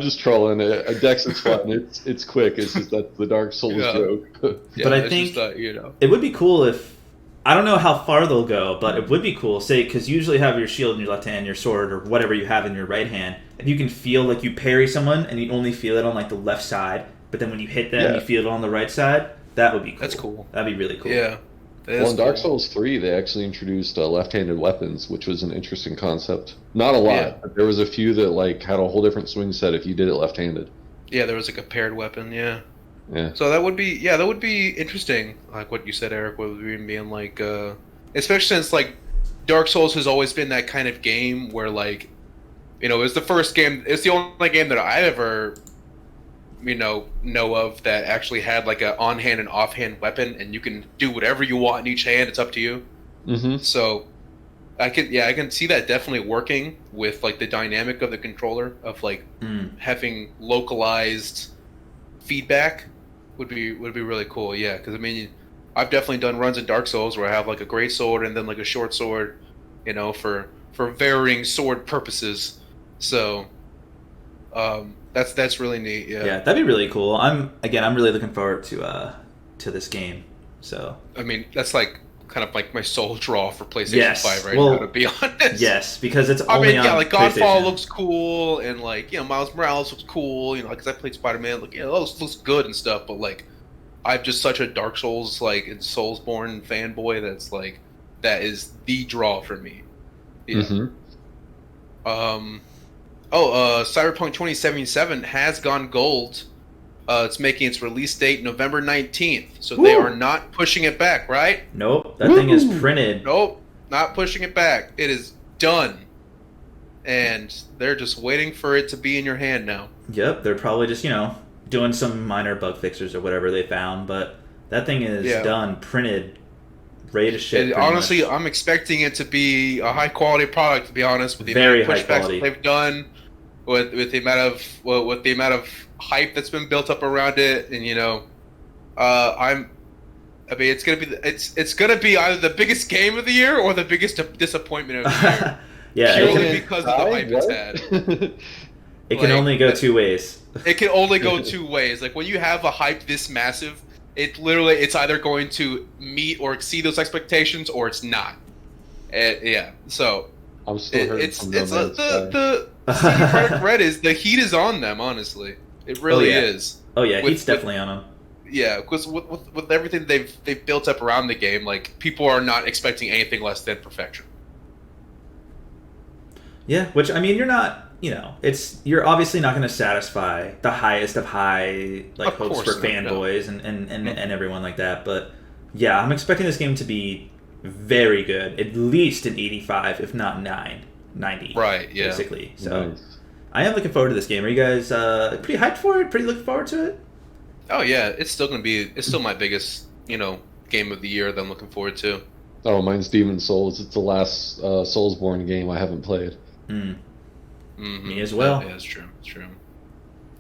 B: just trolling it. A dex is fun. It's quick. It's just that's the Dark Souls joke.
C: But I think you know, it would be cool if, I don't know how far they'll go, but it would be cool, say, because you usually have your shield in your left hand, your sword, or whatever you have in your right hand, if you can feel like you parry someone and you only feel it on like the left side, but then when you hit them, you feel it on the right side, that would be cool.
A: That's cool.
C: That'd be really cool.
A: Yeah.
B: Well, in Dark Souls 3, they actually introduced left-handed weapons, which was an interesting concept. Not a lot, but there was a few that like had a whole different swing set if you did it left-handed.
A: Yeah, there was like a paired weapon, yeah.
B: Yeah.
A: So that would be interesting, like what you said, Eric, with being like, especially since like Dark Souls has always been that kind of game where like, you know, it's the first game, it's the only game that I ever, you know of that actually had like a on-hand and off-hand weapon, and you can do whatever you want in each hand. It's up to you.
B: Mm-hmm.
A: So I can see that definitely working with like the dynamic of the controller of like having localized feedback would be really cool. Yeah, because I mean, I've definitely done runs in Dark Souls where I have like a great sword and then like a short sword, you know, for varying sword purposes. So that's really neat. Yeah,
C: that'd be really cool. I'm really looking forward to this game. So
A: I mean, that's like kind of like my sole draw for PlayStation 5 right now, to be honest.
C: Yes, because it's only on
A: like Godfall looks cool, and like, you know, Miles Morales looks cool, you know, because I played Spider-Man, like, you know, looks good and stuff, but like, I'm just such a Dark Souls, like, and Soulsborne fanboy that's like, that is the draw for me. Yeah.
B: Mm-hmm.
A: Cyberpunk 2077 has gone gold. It's making its release date November 19th, so they are not pushing it back, right?
C: Nope, that thing is printed.
A: Nope, not pushing it back. It is done. And they're just waiting for it to be in your hand now.
C: Yep, they're probably just, you know, doing some minor bug fixes or whatever they found, but that thing is done, printed, ready to ship.
A: Honestly, I'm expecting it to be a high quality product, to be honest, with the
C: very
A: amount of
C: high
A: pushbacks
C: quality
A: they've done, with the amount of hype that's been built up around it, and you know, it's gonna be either the biggest game of the year or the biggest disappointment of the year. Purely because of the hype it's had.
C: It can only go two ways.
A: It can only go two ways. Like when you have a hype this massive, it's either going to meet or exceed those expectations, or it's not. So
B: I'm still hurting from the
A: CD Projekt Red the heat is on them. Honestly, it really is.
C: Oh yeah, heat's definitely on them.
A: Yeah, because with everything they've built up around the game, like people are not expecting anything less than perfection.
C: Yeah, which I mean, you're not. You know, you're obviously not going to satisfy the highest of high hopes for fanboys and everyone like that. But yeah, I'm expecting this game to be very good, at least an 85, if not 90. Right. Yeah. Basically. So nice. I am looking forward to this game. Are you guys pretty hyped for it? Pretty looking forward to it?
A: Oh yeah, it's still my biggest game of the year that I'm looking forward to.
B: Oh, mine's Demon's Souls. It's the last Soulsborne game I haven't played.
A: Mm-hmm.
C: Me as well.
A: Yeah, it's true.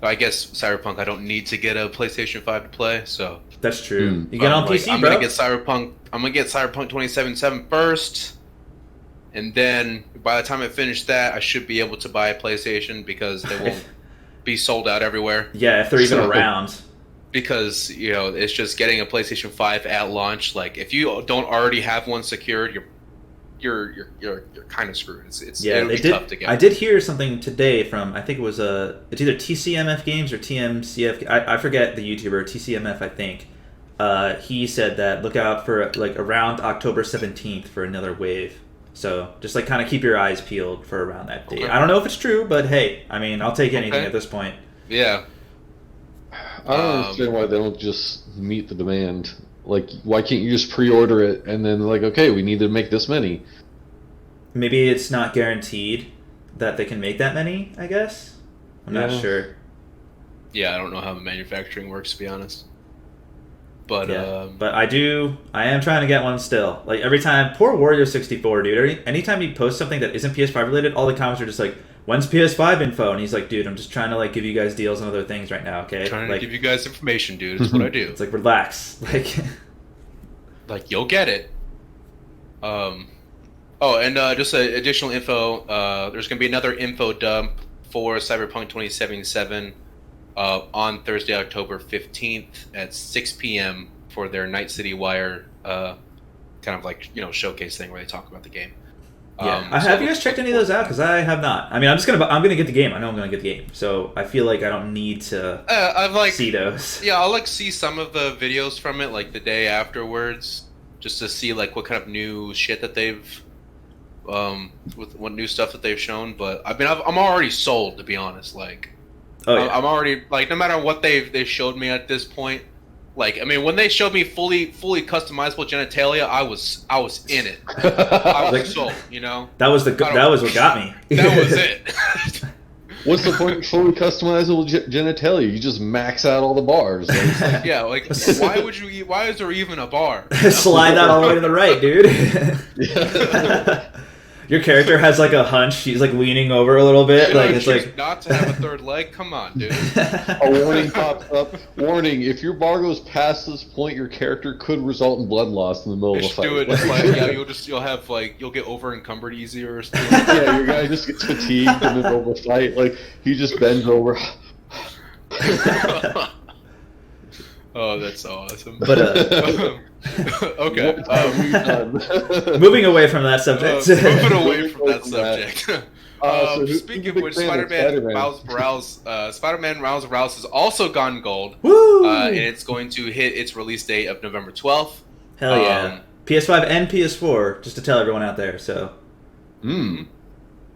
A: I guess Cyberpunk, I don't need to get a PlayStation 5 to play, so
C: that's true. You get on PC,
A: I'm
C: bro.
A: I'm gonna get Cyberpunk 2077 first, and then by the time I finish that, I should be able to buy a PlayStation because they won't be sold out everywhere.
C: Yeah, if they're even around.
A: Because it's just getting a PlayStation 5 at launch. Like if you don't already have one secured, you're kind of screwed. It'll be tough to get.
C: I did hear something today from, I think it was it's either TCMF Games or TMCF. I forget the YouTuber, TCMF I think. He said that look out for like around October 17th for another wave. So just like kind of keep your eyes peeled for around that date.
A: Okay.
C: I don't know if it's true, but hey, I mean I'll take anything at this point.
A: Yeah.
B: I don't understand why they don't just meet the demand. Like, why can't you just pre-order it and then like, okay, we need to make this many?
C: Maybe it's not guaranteed that they can make that many, I guess. I'm not sure.
A: Yeah, I don't know how the manufacturing works, to be honest. But
C: but I am trying to get one still. Like every time, poor Wario64, dude. Anytime he posts something that isn't PS5 related, all the comments are just like, "When's PS5 info?" And he's like, "Dude, I'm just trying to like give you guys deals on other things right now, okay?
A: Trying
C: like,
A: to give you guys information, dude. It's what I do.
C: It's like relax,
A: like you'll get it." Oh, and just additional info. There's gonna be another info dump for Cyberpunk 2077 on Thursday, October 15th at 6 p.m. for their Night City Wire kind of like showcase thing where they talk about the game.
C: Yeah. Have you guys checked any of those out? Because I have not. I mean, I'm gonna get the game. I know I'm gonna get the game, so I feel like I don't need to see those.
A: Yeah, I'll see some of the videos from it like the day afterwards, just to see like what kind of new shit that they've, with what new stuff that they've shown. But I mean, I'm already sold, to be honest. Like, I'm already like, no matter what they showed me at this point. Like, I mean, when they showed me fully customizable genitalia, I was in it. I was sold,
C: That was what got me.
A: That was it.
B: What's the point of fully customizable genitalia? You just max out all the bars. Like,
A: yeah, like why is there even a bar?
C: Slide that all the way to the right, dude. Your character has like a hunch. She's like leaning over a little bit. Like it's like
A: not to have a third leg. Come on, dude.
B: A warning pops up. Warning: if your bar goes past this point, your character could result in blood loss in the middle of a fight.
A: Do it. You'll get over encumbered easier or something.
B: Yeah, your guy just gets fatigued in the middle of a fight. Like he just bends over.
A: Oh, that's so awesome.
C: But
A: okay.
C: Moving away from that subject.
A: Speaking of which, Spider-Man Miles Morales has also gone gold.
C: Woo!
A: And it's going to hit its release date of November 12th.
C: Hell yeah. PS5 and PS4, just to tell everyone out there. So.
A: New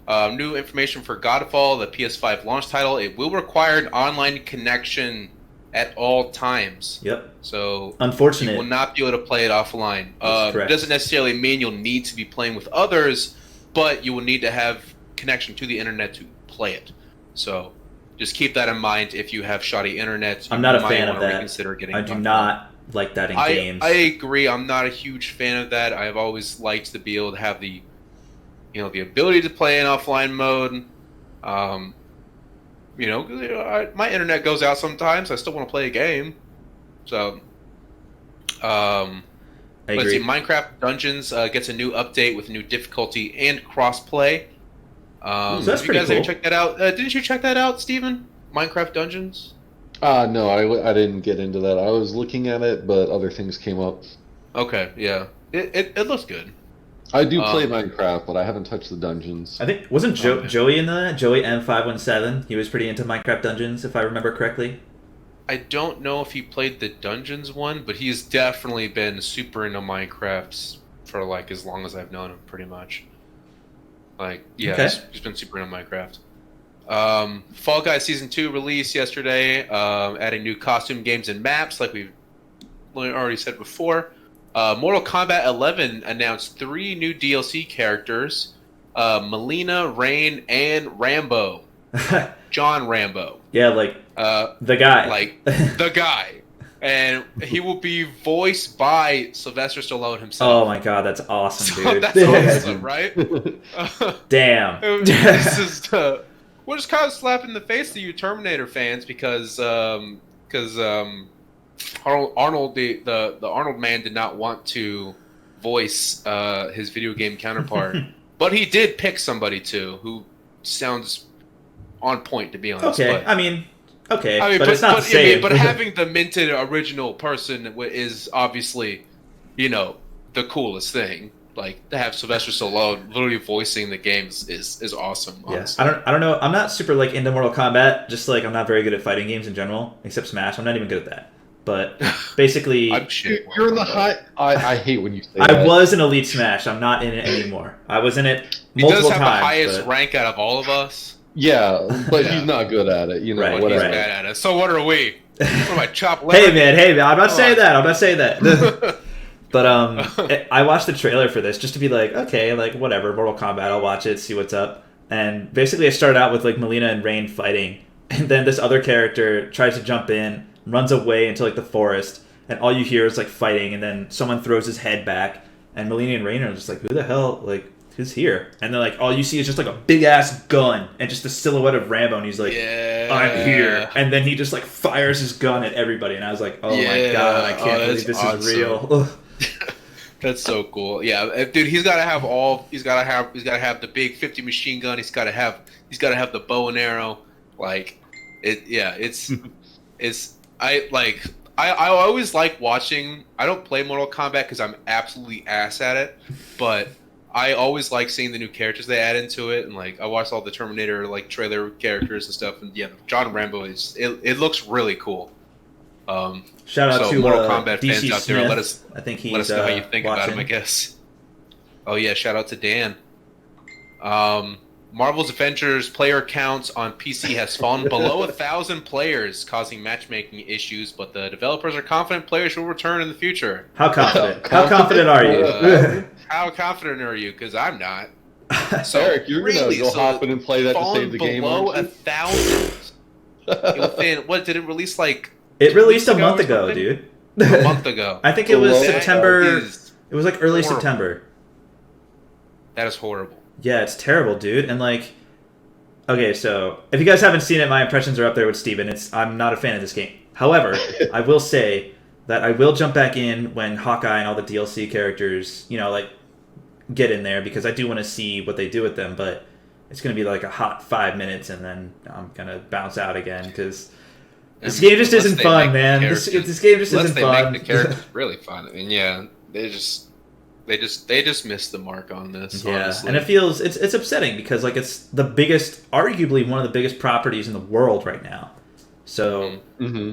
A: information for Godfall, the PS5 launch title. It will require an online connection at all times.
C: Yep.
A: So
C: unfortunate.
A: You will not be able to play it offline. It doesn't necessarily mean you'll need to be playing with others, but you will need to have connection to the internet to play it. So just keep that in mind. If you have shoddy internet,
C: I'm not a fan of that.
A: Reconsider getting
C: I do not like that in games.
A: I agree. I'm not a huge fan of that. I've always liked to be able to have the ability to play in offline mode. My internet goes out sometimes. I still want to play a game. So, let's see. Minecraft Dungeons gets a new update with new difficulty and crossplay.
C: So that's pretty cool.
A: Ever check that out? Didn't you check that out, Steven? Minecraft Dungeons?
B: No, I didn't get into that. I was looking at it, but other things came up.
A: Okay, yeah. It looks good.
B: I do play Minecraft, but I haven't touched the dungeons.
C: I think wasn't Joey in that? Joey M517. He was pretty into Minecraft Dungeons, if I remember correctly.
A: I don't know if he played the Dungeons one, but he's definitely been super into Minecraft for like as long as I've known him, pretty much. Like, yeah,
C: okay.
A: He's been super into Minecraft. Fall Guys Season 2 released yesterday, adding new costume games and maps, like we've already said before. Mortal Kombat 11 announced 3 new DLC characters, Melina, Rain, and Rambo. John Rambo.
C: Yeah, like the guy.
A: Like the guy. And he will be voiced by Sylvester Stallone himself.
C: Oh my god, that's awesome, dude.
A: That's awesome, right?
C: Damn.
A: This is we'll just kind of slap in the face to you Terminator fans because Arnold the Arnold man did not want to voice his video game counterpart But he did pick somebody too who sounds on point, to be honest.
C: Okay,
A: But,
C: I mean, but it's not the same.
A: but having the minted original person is obviously, the coolest thing. Like, to have Sylvester Stallone literally voicing the games is awesome. Honestly.
C: Yeah, I don't know. I'm not super like into Mortal Kombat. Just like I'm not very good at fighting games in general, except Smash. I'm not even good at that. But basically,
B: you're in the high. I hate when you say
C: I
B: that.
C: was in Elite Smash. I'm not in it anymore. I was in it multiple times.
A: He does have the highest
C: but...
A: rank out of all of us.
B: Yeah, but he's not good at it.
C: Right,
A: But
B: whatever.
A: he's bad at it. So what are we? What am I, chop
C: Hey man, I'm not saying that. I'm not saying that. But I watched the trailer for this just to be like, okay, like whatever, Mortal Kombat. I'll watch it, see what's up. And basically, I started out with like Melina and Rain fighting, and then this other character tries to jump in, runs away into like the forest, and all you hear is like fighting, and then someone throws his head back, and Melina and Rain are just like, who the hell, like, who's here? And then like all you see is just like a big ass gun and just the silhouette of Rambo, and he's like, I'm here. And then he just like fires his gun at everybody, and I was like, oh my god, I can't believe this is real.
A: That's so cool. Yeah, dude, he's got to have the big 50 machine gun. He's got to have the bow and arrow. Like, I always like watching. I don't play Mortal Kombat because I'm absolutely ass at it, but I always like seeing the new characters they add into it. And like, I watched all the Terminator like trailer characters and stuff. And yeah, John Rambo it looks really cool.
C: Shout out to
A: Mortal Kombat
C: DC
A: fans out there.
C: Smith.
A: Let us know how you think about him, I guess. Oh yeah, shout out to Dan. Marvel's Avengers player counts on PC has fallen below 1,000 players, causing matchmaking issues. But the developers are confident players will return in the future.
C: How confident? How confident are you?
A: How confident are you? Because I'm not.
B: So Eric, you're gonna go hop in and play that to save the game.
A: Below 1,000. Within what did it release like?
C: It released a month ago, dude.
A: A month ago.
C: I think it was September. It was like early
A: horrible.
C: September.
A: That is horrible.
C: Yeah, it's terrible, dude. And like, okay, so if you guys haven't seen it, my impressions are up there with Steven. I'm not a fan of this game. However, I will say that I will jump back in when Hawkeye and all the DLC characters, like, get in there, because I do want to see what they do with them. But it's gonna be like a hot 5 minutes, and then I'm gonna bounce out again because. This game just isn't fun, man. This game just isn't fun.
A: They make the characters really fun. I mean, yeah, they just missed the mark on this.
C: Yeah,
A: honestly.
C: and it's upsetting because like it's the biggest, arguably one of the biggest properties in the world right now. So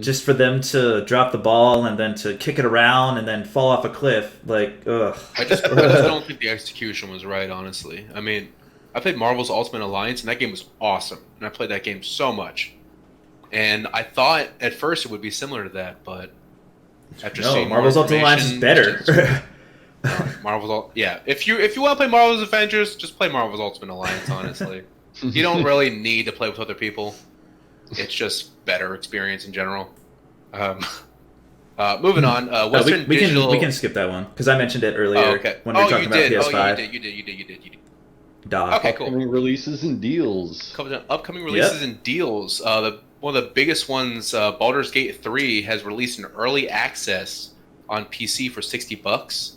C: just for them to drop the ball and then to kick it around and then fall off a cliff, like, ugh.
A: I just don't think the execution was right, honestly. I mean, I played Marvel's Ultimate Alliance, and that game was awesome, and I played that game so much. And I thought at first it would be similar to that, but after seeing
C: Marvel's Ultimate Alliance is better.
A: Yeah. If you want to play Marvel's Avengers, just play Marvel's Ultimate Alliance. Honestly, you don't really need to play with other people. It's just better experience in general. Moving on. Western Digital.
C: We can skip that one because I mentioned it earlier when we were talking about PS5.
A: You did.
C: Duh.
A: Okay, cool.
B: Upcoming releases and deals.
A: Upcoming releases and deals. One of the biggest ones, Baldur's Gate 3, has released an early access on PC for $60.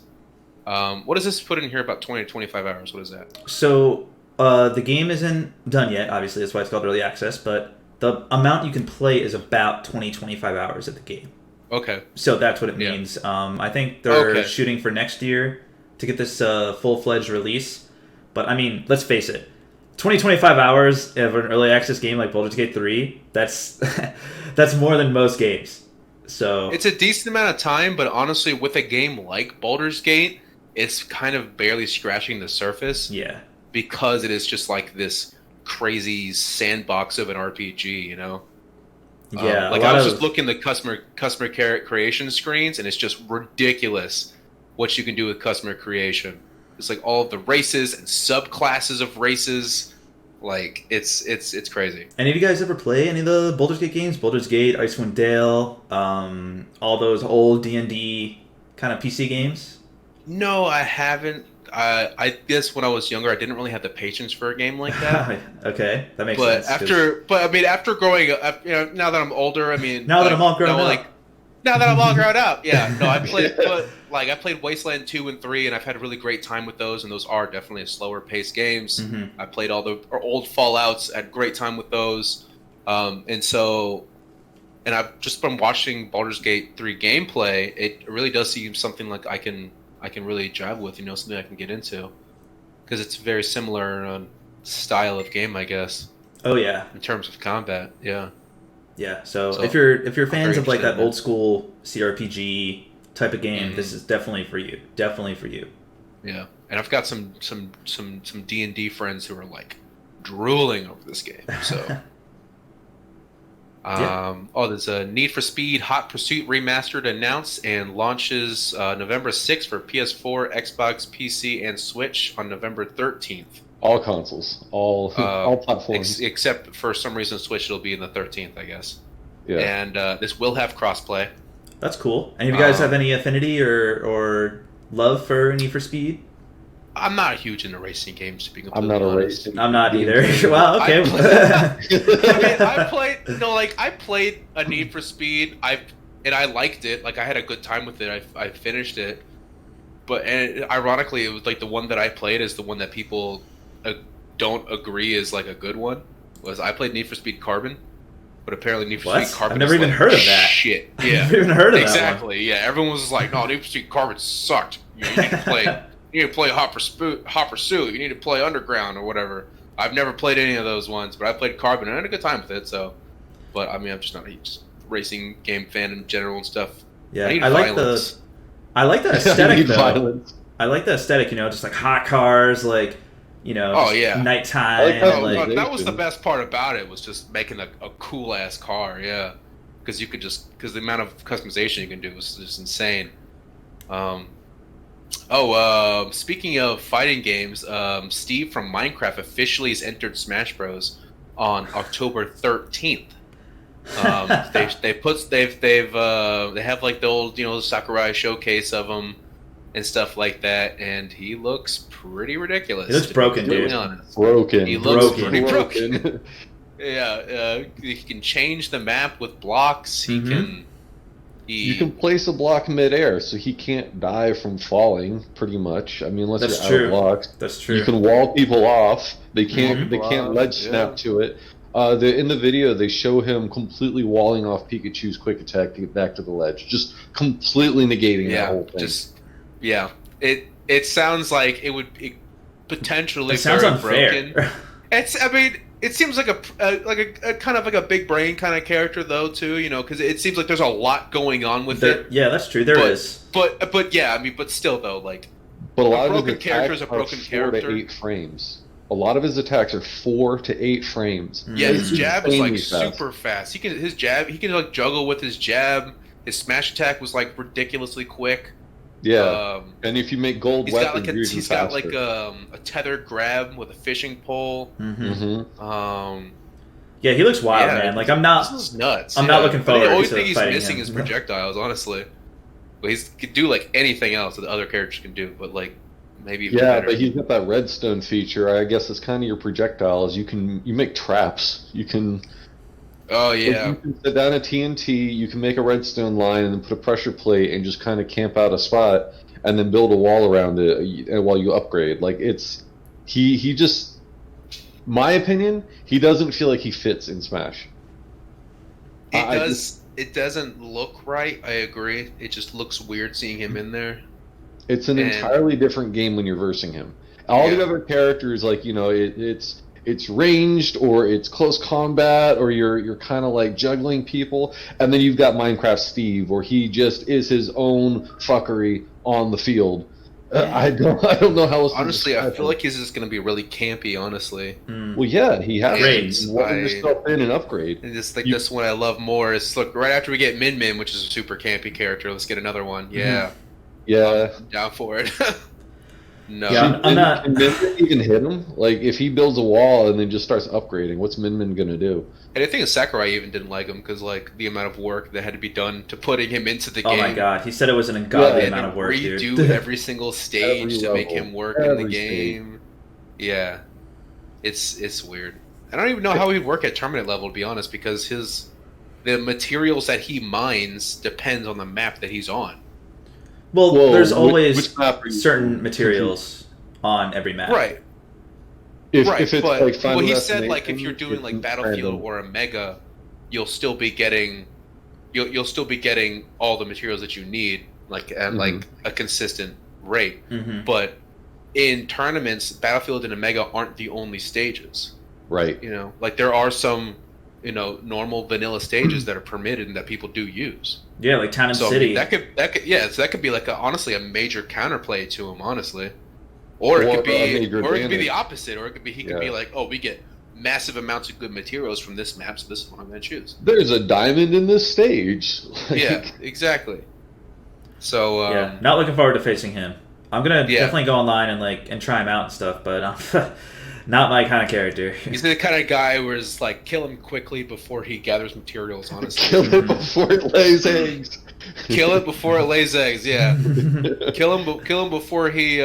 A: What does this put in here about 20 to 25 hours? What is that?
C: So the game isn't done yet. Obviously, that's why it's called early access. But the amount you can play is about 25 hours of the game.
A: Okay.
C: So that's what it means. I think they're shooting for next year to get this full-fledged release. But I mean, let's face it. 25 hours of an early access game like Baldur's Gate 3, that's more than most games. So
A: it's a decent amount of time, but honestly, with a game like Baldur's Gate, it's kind of barely scratching the surface.
C: Yeah.
A: Because it is just like this crazy sandbox of an RPG,
C: Yeah.
A: I was just looking at the customer creation screens, and it's just ridiculous what you can do with customer creation. It's like all of the races and subclasses of races. Like, it's crazy.
C: Any of you guys ever play any of the Baldur's Gate games? Baldur's Gate, Icewind Dale, all those old D&D kind of PC games?
A: No, I haven't. I guess when I was younger, I didn't really have the patience for a game like that.
C: Okay, that makes sense.
A: After growing up, now that I'm older,
C: now that I'm all grown up.
A: Now that I'm all grown up, yeah. No, I played, but I played Wasteland 2 and 3, and I've had a really great time with those, and those are definitely slower paced games.
C: Mm-hmm.
A: I played all the old Fallouts, had a great time with those, and I've just been watching Baldur's Gate 3 gameplay. It really does seem something like I can really jive with, something I can get into, because it's very similar style of game, I guess.
C: Oh yeah,
A: in terms of combat, yeah.
C: Yeah, so if you're fans of like that old school CRPG type of game, this is definitely for you. Definitely for you.
A: Yeah, and I've got some D&D friends who are like drooling over this game. So, there's a Need for Speed Hot Pursuit Remastered announced and launches November 6th for PS4, Xbox, PC, and Switch on November 13th.
B: All consoles, all platforms,
A: except for some reason Switch it'll be in the 13th, I guess.
B: Yeah.
A: And this will have crossplay.
C: That's cool. Any of you guys have any affinity or love for Need for Speed?
A: I'm not huge into racing games, to be completely
B: I'm not
A: honest.
B: a racing.
C: I'm not either. Well, okay.
A: I played a Need for Speed. I liked it. Like I had a good time with it. I finished it. But ironically, it was like the one that I played is the one that people don't agree is like a good one. I played Need for Speed Carbon, but apparently Need for Speed Carbon.
C: I've never even heard of that.
A: Shit. Yeah.
C: I've never even heard of
A: exactly. Yeah. Everyone was like, "No, Need for Speed Carbon sucked. You need to play. You need to play Hot Pursuit. You need to play Underground or whatever." I've never played any of those ones, but I played Carbon and I had a good time with it. So, but I mean, I'm just not a huge racing game fan in general and stuff.
C: Yeah, I like the aesthetic though. I like the aesthetic, just like hot cars, like nighttime.
A: That was the best part about it, was just making a cool ass car, yeah. Because the amount of customization you can do was just insane. Speaking of fighting games, Steve from Minecraft officially has entered Smash Bros. On October 13th. They have like the old Sakurai showcase of him and stuff like that, and he looks pretty ridiculous.
C: He looks broken, dude.
B: Broken.
A: He looks pretty broken. Yeah, he can change the map with blocks. You
B: can place a block midair, so he can't die from falling. Pretty much. I mean, unless you're out of blocks.
C: That's true.
B: You can wall people off. They can't. They can't ledge snap to it. In the video, they show him completely walling off Pikachu's quick attack to get back to the ledge, just completely negating that whole thing.
A: It sounds like it would be potentially
C: it sounds
A: very
C: unfair.
A: broken. It seems like a kind of like a big brain kind of character though too, because it seems like there's a lot going on with it.
C: Yeah, that's true. There is.
A: But yeah, but still though,
B: but a lot
A: of
B: his
A: character is a broken character.
B: 4 to 8 frames. A lot of his attacks are 4 to 8 frames.
A: Yeah, his jab is super fast. He can juggle with his jab. His smash attack was ridiculously quick.
B: Yeah, and if you make gold weapons,
A: he's got a tethered grab with a fishing pole.
C: Yeah, he looks wild, man. I'm not.
A: This is nuts.
C: I'm not looking forward to
A: the only thing he's
C: fighting
A: missing
C: him.
A: is projectiles, honestly. But he could do anything else that the other characters can do, but maybe even better.
B: But he's got that redstone feature. I guess it's kind of your projectiles. You make traps. You can.
A: Oh yeah.
B: You can set down a TNT. You can make a redstone line and then put a pressure plate and just kind of camp out a spot and then build a wall around it while you upgrade. He just, my opinion, he doesn't feel like he fits in Smash.
A: It doesn't look right. I agree. It just looks weird seeing him in there.
B: It's an entirely different game when you're versing him. All the other characters, it's ranged or it's close combat or you're kind of juggling people, and then you've got Minecraft Steve, where he just is his own fuckery on the field. I don't know how else.
A: Honestly, I feel like he's just going to be really campy. Honestly.
B: Well, yeah, he has to warm yourself in and upgrade.
A: And just this one I love more is right after we get Min Min, which is a super campy character. Let's get another one. Yeah.
B: Yeah.
A: I'm down for it. No.
C: Yeah, I'm not.
B: Can Min Min even hit him? If he builds a wall and then just starts upgrading, what's Min Min gonna do?
A: And I think Sakurai even didn't like him because the amount of work that had to be done to putting him into the game.
C: Oh my god, he said it was an ungodly amount of work, dude.
A: Redo every single stage to make him work in the game. Yeah, it's weird. I don't even know how he'd work at tournament level, to be honest, because the materials that he mines depends on the map that he's on.
C: Well, there's always
B: which map are you
C: certain materials on every map.
A: Right.
B: If it's
A: but
B: like Final
A: he said like if
B: Destination,
A: you're doing like
B: it's
A: Battlefield
B: random.
A: or a Mega, you'll still be getting you'll still be getting all the materials that you need like at like a consistent rate.
C: Mm-hmm.
A: But in tournaments, Battlefield and a Mega aren't the only stages.
B: Right.
A: You know, like there are some normal vanilla stages that are permitted and that people do use.
C: Yeah, like Town and
A: So I
C: City.
A: mean, that could be like honestly a major counterplay to him, honestly. Or it
B: Or
A: could
B: a
A: be,
B: major
A: or it could be the
B: advantage.
A: opposite. Or it could be he could be like, oh, we get massive amounts of good materials from this map, so this is what I'm gonna choose.
B: There's a diamond in this stage. Like,
A: Yeah, exactly. So
C: Yeah, not looking forward to facing him. I'm gonna
A: Yeah.
C: definitely go online and try him out and stuff, but not my kind of character.
A: he's the kind of guy where it's like kill him quickly before he gathers materials. Honestly,
B: kill it before it lays eggs.
A: kill it before it lays eggs. Yeah, kill him before he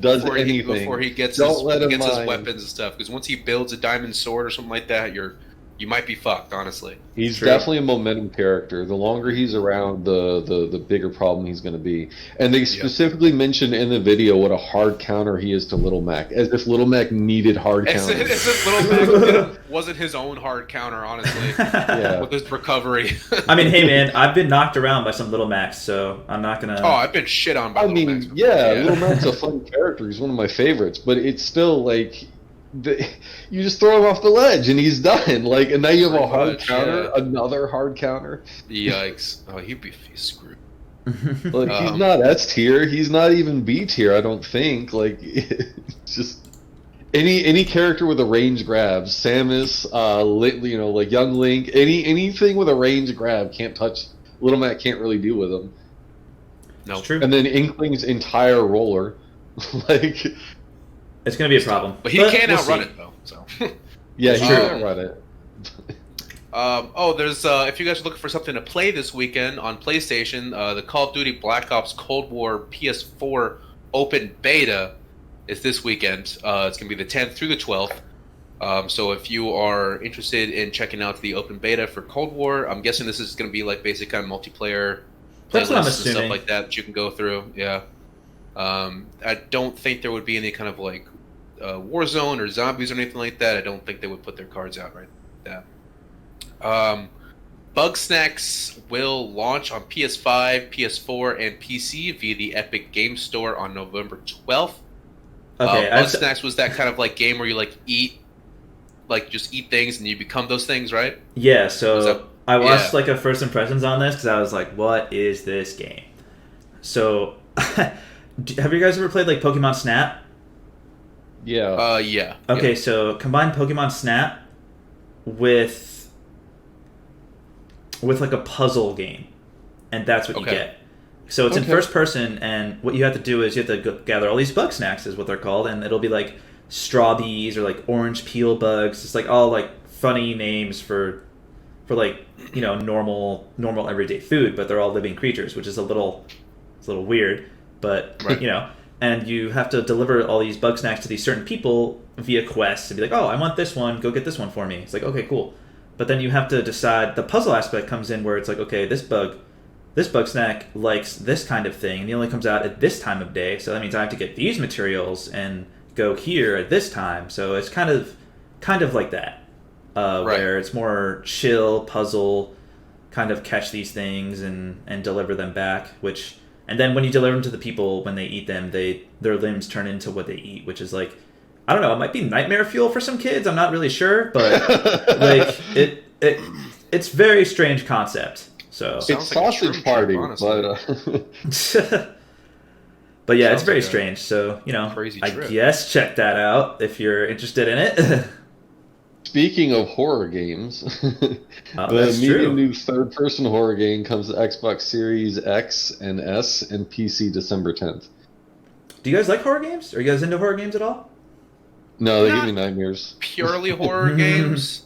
B: Does anything.
A: before he gets
B: Don't let him
A: his
B: mind.
A: weapons and stuff. Because once he builds a diamond sword or something like that, you might be fucked. Honestly,
B: He's
C: True.
B: definitely a momentum character. The longer he's around, the bigger problem he's going to be. And they specifically mentioned in the video what a hard counter he is to Little Mac, as if Little Mac needed hard
A: as
B: counters.
A: if Little Mac wasn't his own hard counter. Honestly,
B: Yeah.
A: with his recovery.
C: I mean, hey man, I've been knocked around by some Little Macs, so I'm not gonna.
A: Oh, I've been shit on by
B: I
A: Little
B: mean,
A: Macs before.
B: Little Mac's a fun character. He's one of my favorites, but it's still like you just throw him off the ledge and he's done. Like, and now you have a
A: Pretty
B: hard
A: much,
B: counter, another hard counter.
A: Yikes! Oh, he's screwed.
B: Like he's not S tier. He's not even B tier. I don't think. Like, it's just any character with a range grab, Samus, like young Link, anything with a range grab can't touch. Little Mac can't really deal with him.
A: No,
C: It's true.
B: And then Inkling's entire roller, like.
C: It's gonna be a problem,
A: but he can't
C: we'll
A: outrun
C: see.
A: it though. So.
B: Yeah,
C: It's
B: he
C: true.
B: can't run it.
A: There's if you guys are looking for something to play this weekend on PlayStation, the Call of Duty Black Ops Cold War PS4 Open Beta is this weekend. It's gonna be the 10th through the 12th. So if you are interested in checking out the Open Beta for Cold War, I'm guessing this is gonna be like basic kind of multiplayer
C: That's what I'm
A: playlists and stuff
C: assuming.
A: like that you can go through. Yeah. I don't think there would be any kind of like Warzone or zombies or anything like that. I don't think they would put their cards out right like that. Bug Snacks will launch on PS5, PS4, and PC via the Epic Game Store on November 12th.
C: Okay,
A: Bug Snacks was that kind of like game where you like just eat things and you become those things, right?
C: yeah. So I watched
A: yeah.
C: like a first impressions on this because I was like, "What is this game?" So, have you guys ever played like Pokemon Snap?
B: Yeah.
A: Yeah.
C: Okay,
A: Yeah.
C: so combine Pokemon Snap with like a puzzle game, and that's what you
A: Okay.
C: get. So it's in
B: Okay.
C: first person, and what you have to do is you have to gather all these bug snacks, is what they're called, and it'll be like strawbees or like orange peel bugs. It's like all like funny names for like normal everyday food, but they're all living creatures, which is a little weird, but
A: Right.
C: And you have to deliver all these bug snacks to these certain people via quests and be like, oh, I want this one, go get this one for me. It's like, okay, cool. But then you have to decide, the puzzle aspect comes in where it's like, okay, this bug snack likes this kind of thing, and he only comes out at this time of day, so that means I have to get these materials and go here at this time. So it's kind of like that, where it's more chill puzzle, kind of catch these things and deliver them back, and then when you deliver them to the people, when they eat them, their limbs turn into what they eat, which is like, I don't know, it might be nightmare fuel for some kids. I'm not really sure, but like it's very strange concept. So
B: It's
A: Sounds like a
B: sausage
A: shroom
B: party,
A: trip, honestly.
C: but yeah, it's
A: Sounds
C: very
A: like a
C: strange. So
A: crazy
C: I
A: trip.
C: guess check that out if you're interested in it.
B: Speaking of horror games, the
C: that's
B: medium
C: true.
B: new third-person horror game comes to Xbox Series X and S and PC December 10th.
C: Do you guys like horror games? Are you guys into horror games at all?
B: No, they give
A: Not
B: me nightmares.
A: Purely horror games.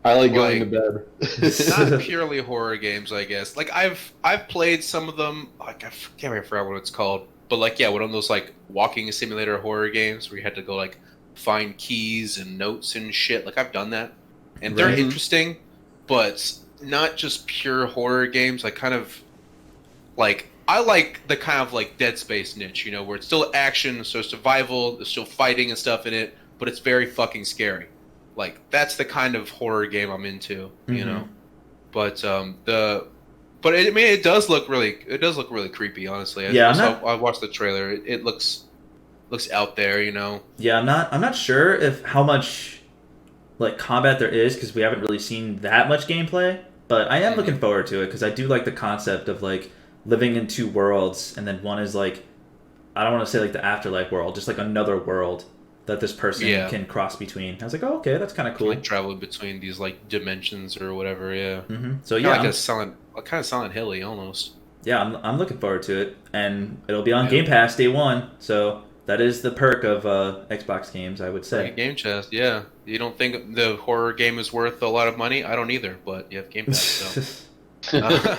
B: I like going to bed.
A: Not purely horror games, I guess. Like I've played some of them. Like I can't remember what it's called, but like one of those like walking simulator horror games where you had to go like find keys and notes and shit. Like I've done that, and they're
C: Right.
A: interesting, but not just pure horror games. Like kind of like I like the kind of like Dead Space niche, where it's still action, so survival, there's still fighting and stuff in it, but it's very fucking scary. Like that's the kind of horror game I'm into, But it does look really creepy, honestly. I watched the trailer. It looks out there,
C: Yeah, I'm not sure if how much like combat there is because we haven't really seen that much gameplay. But I am looking forward to it because I do like the concept of like living in two worlds, and then one is like I don't want to say like the afterlife world, just like another world that this person can cross between. I was like, oh, okay, that's kind of cool.
A: Like traveling between these like dimensions or whatever, yeah.
C: So yeah,
A: like Silent Hilly almost.
C: Yeah, I'm looking forward to it, and it'll be on Game Pass day one. So that is the perk of Xbox games, I would say.
A: Game Pass, yeah. You don't think the horror game is worth a lot of money? I don't either, but you have Game Pass. So.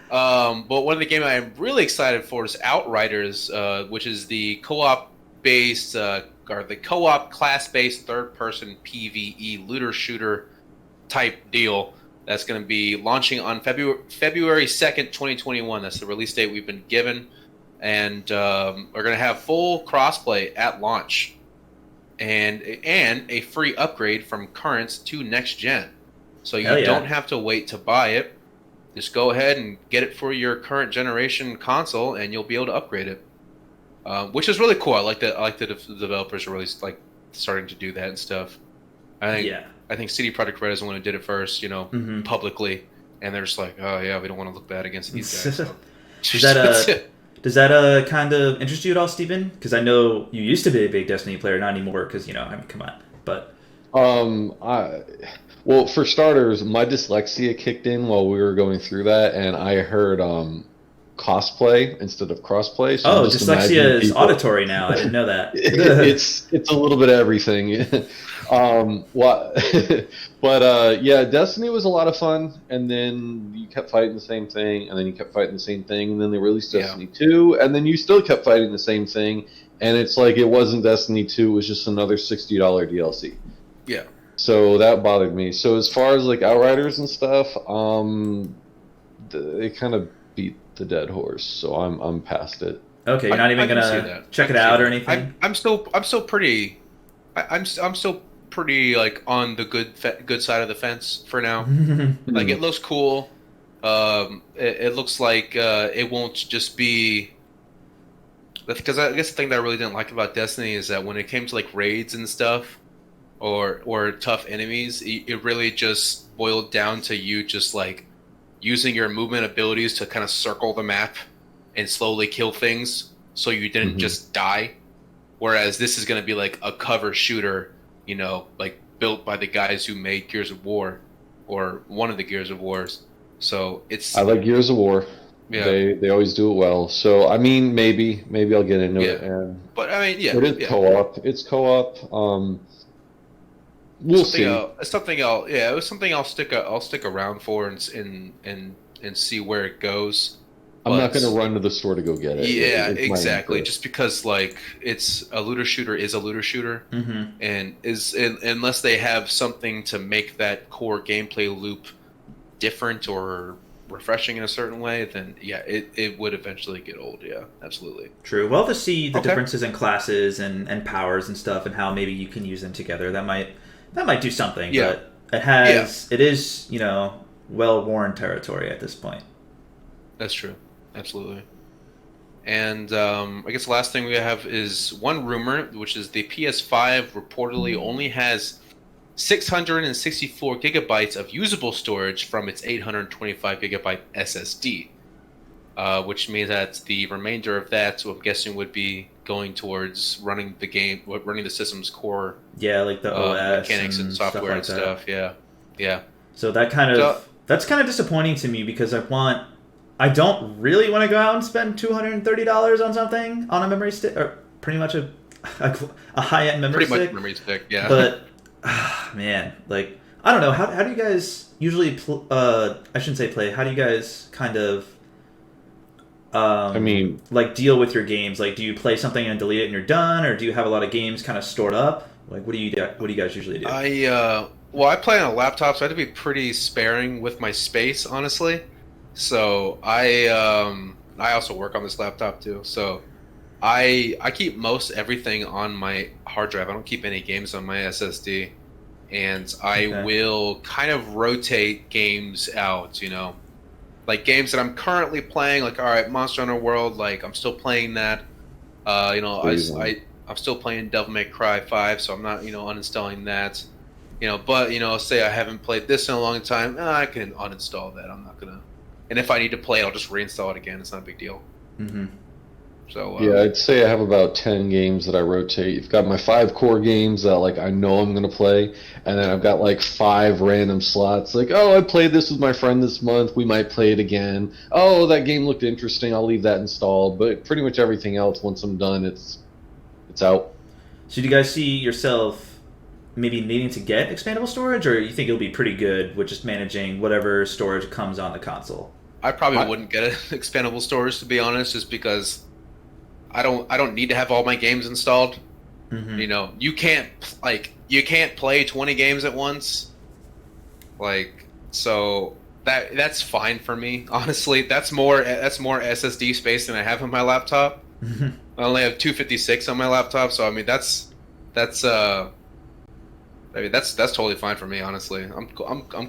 A: But one of the games I'm really excited for is Outriders, which is the co-op based or the co-op class-based third-person PvE looter shooter type deal. That's going to be launching on February 2nd, 2021. That's the release date we've been given. And we're going to have full crossplay at launch. And a free upgrade from current to next gen. So you don't have to wait to buy it. Just go ahead and get it for your current generation console, and you'll be able to upgrade it. Which is really cool. I like that the developers are really like starting to do that and stuff. I think CD Projekt Red is the one who did it first, publicly, and they're just like, oh yeah, we don't want to look bad against these guys. So.
C: Does that kind of interest you at all, Steven? Because I know you used to be a big Destiny player, not anymore. Because I mean, come on, but
B: well, for starters, my dyslexia kicked in while we were going through that, and I heard cosplay instead of crossplay. So
C: dyslexia is auditory now. I didn't know that.
B: it's a little bit of everything. But yeah, Destiny was a lot of fun, and then you kept fighting the same thing, and then you kept fighting the same thing, and then they released Destiny 2, and then you still kept fighting the same thing, and it's like it wasn't Destiny 2, it was just another $60 DLC.
A: Yeah.
B: So that bothered me. So as far as like Outriders and stuff, they kind of beat the dead horse, so I'm past it.
C: Okay, you're not even gonna check it out or anything.
A: I'm still pretty like on the good side of the fence for now. Like it looks cool. It looks like it won't just be. Because I guess the thing that I really didn't like about Destiny is that when it came to like raids and stuff, or tough enemies, it really just boiled down to you just like using your movement abilities to kind of circle the map and slowly kill things so you didn't just die. Whereas this is going to be like a cover shooter, like built by the guys who made Gears of War, or one of the Gears of Wars. So I
B: like Gears of War. Yeah. They always do it well. So I mean, maybe I'll get into it.
A: But I mean, yeah,
B: it is co-op. It's co-op. We'll see.
A: It's something else. Yeah, it was something I'll stick around for and see where it goes.
B: I'm not going to run to the store to go get it.
A: Yeah, exactly. Just because like it's a looter shooter is a looter shooter, and unless they have something to make that core gameplay loop different or refreshing in a certain way, then yeah, it would eventually get old. Yeah, absolutely.
C: True. Well, to see the differences in classes and powers and stuff, and how maybe you can use them together, that might do something.
A: Yeah.
C: But it is well-worn territory at this point.
A: That's true. Absolutely. And I guess the last thing we have is one rumor, which is the PS5 reportedly only has 664 gigabytes of usable storage from its 825 gigabyte SSD, which means that the remainder of that, so I'm guessing, would be going towards running the system's core.
C: Yeah, like the OS
A: mechanics and software and stuff. Yeah.
C: So that's kind of disappointing to me because I don't really want to go out and spend $230 on something on a memory stick, or pretty much a high-end memory stick.
A: Pretty much memory stick, yeah.
C: But man, like I don't know, how do you guys usually I shouldn't say play. How do you guys kind of like deal with your games? Like, do you play something and delete it and you're done, or do you have a lot of games kind of stored up? Like, what do you guys usually do?
A: I play on a laptop, so I have to be pretty sparing with my space, honestly. So I I also work on this laptop too, so I keep most everything on my hard drive. I don't keep any games on my SSD, and I
C: Okay.
A: will kind of rotate games out. Like games that I'm currently playing. Like, all right, Monster Hunter World. Like, I'm still playing that. I'm still playing Devil May Cry 5, so I'm not uninstalling that. But say I haven't played this in a long time, I can uninstall that. I'm not gonna. And if I need to play it, I'll just reinstall it again. It's not a big deal.
C: Mm-hmm.
A: So
B: Yeah, I'd say I have about 10 games that I rotate. You've got my 5 core games that like I know I'm gonna play, and then I've got like 5 random slots. Like, oh, I played this with my friend this month. We might play it again. Oh, that game looked interesting. I'll leave that installed. But pretty much everything else, once I'm done, it's out.
C: So do you guys see yourself maybe needing to get expandable storage, or you think it'll be pretty good with just managing whatever storage comes on the console?
A: I probably wouldn't get an expandable storage, to be honest, just because I don't need to have all my games installed.
C: Mm-hmm.
A: You can't play 20 games at once. Like, so that's fine for me. Honestly, that's more SSD space than I have on my laptop.
C: Mm-hmm.
A: I only have 256 on my laptop, so I mean that's totally fine for me. Honestly, I'm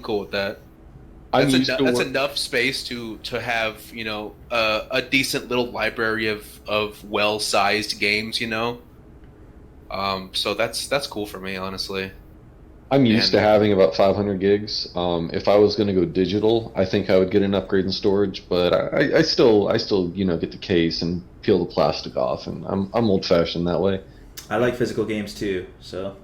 A: cool with that. That's enough space to have a decent little library of well-sized games. So that's cool for me, honestly.
B: I'm used to having about 500 gigs. If I was going to go digital, I think I would get an upgrade in storage, but I still get the case and peel the plastic off, and I'm old-fashioned that way.
C: I like physical games too, so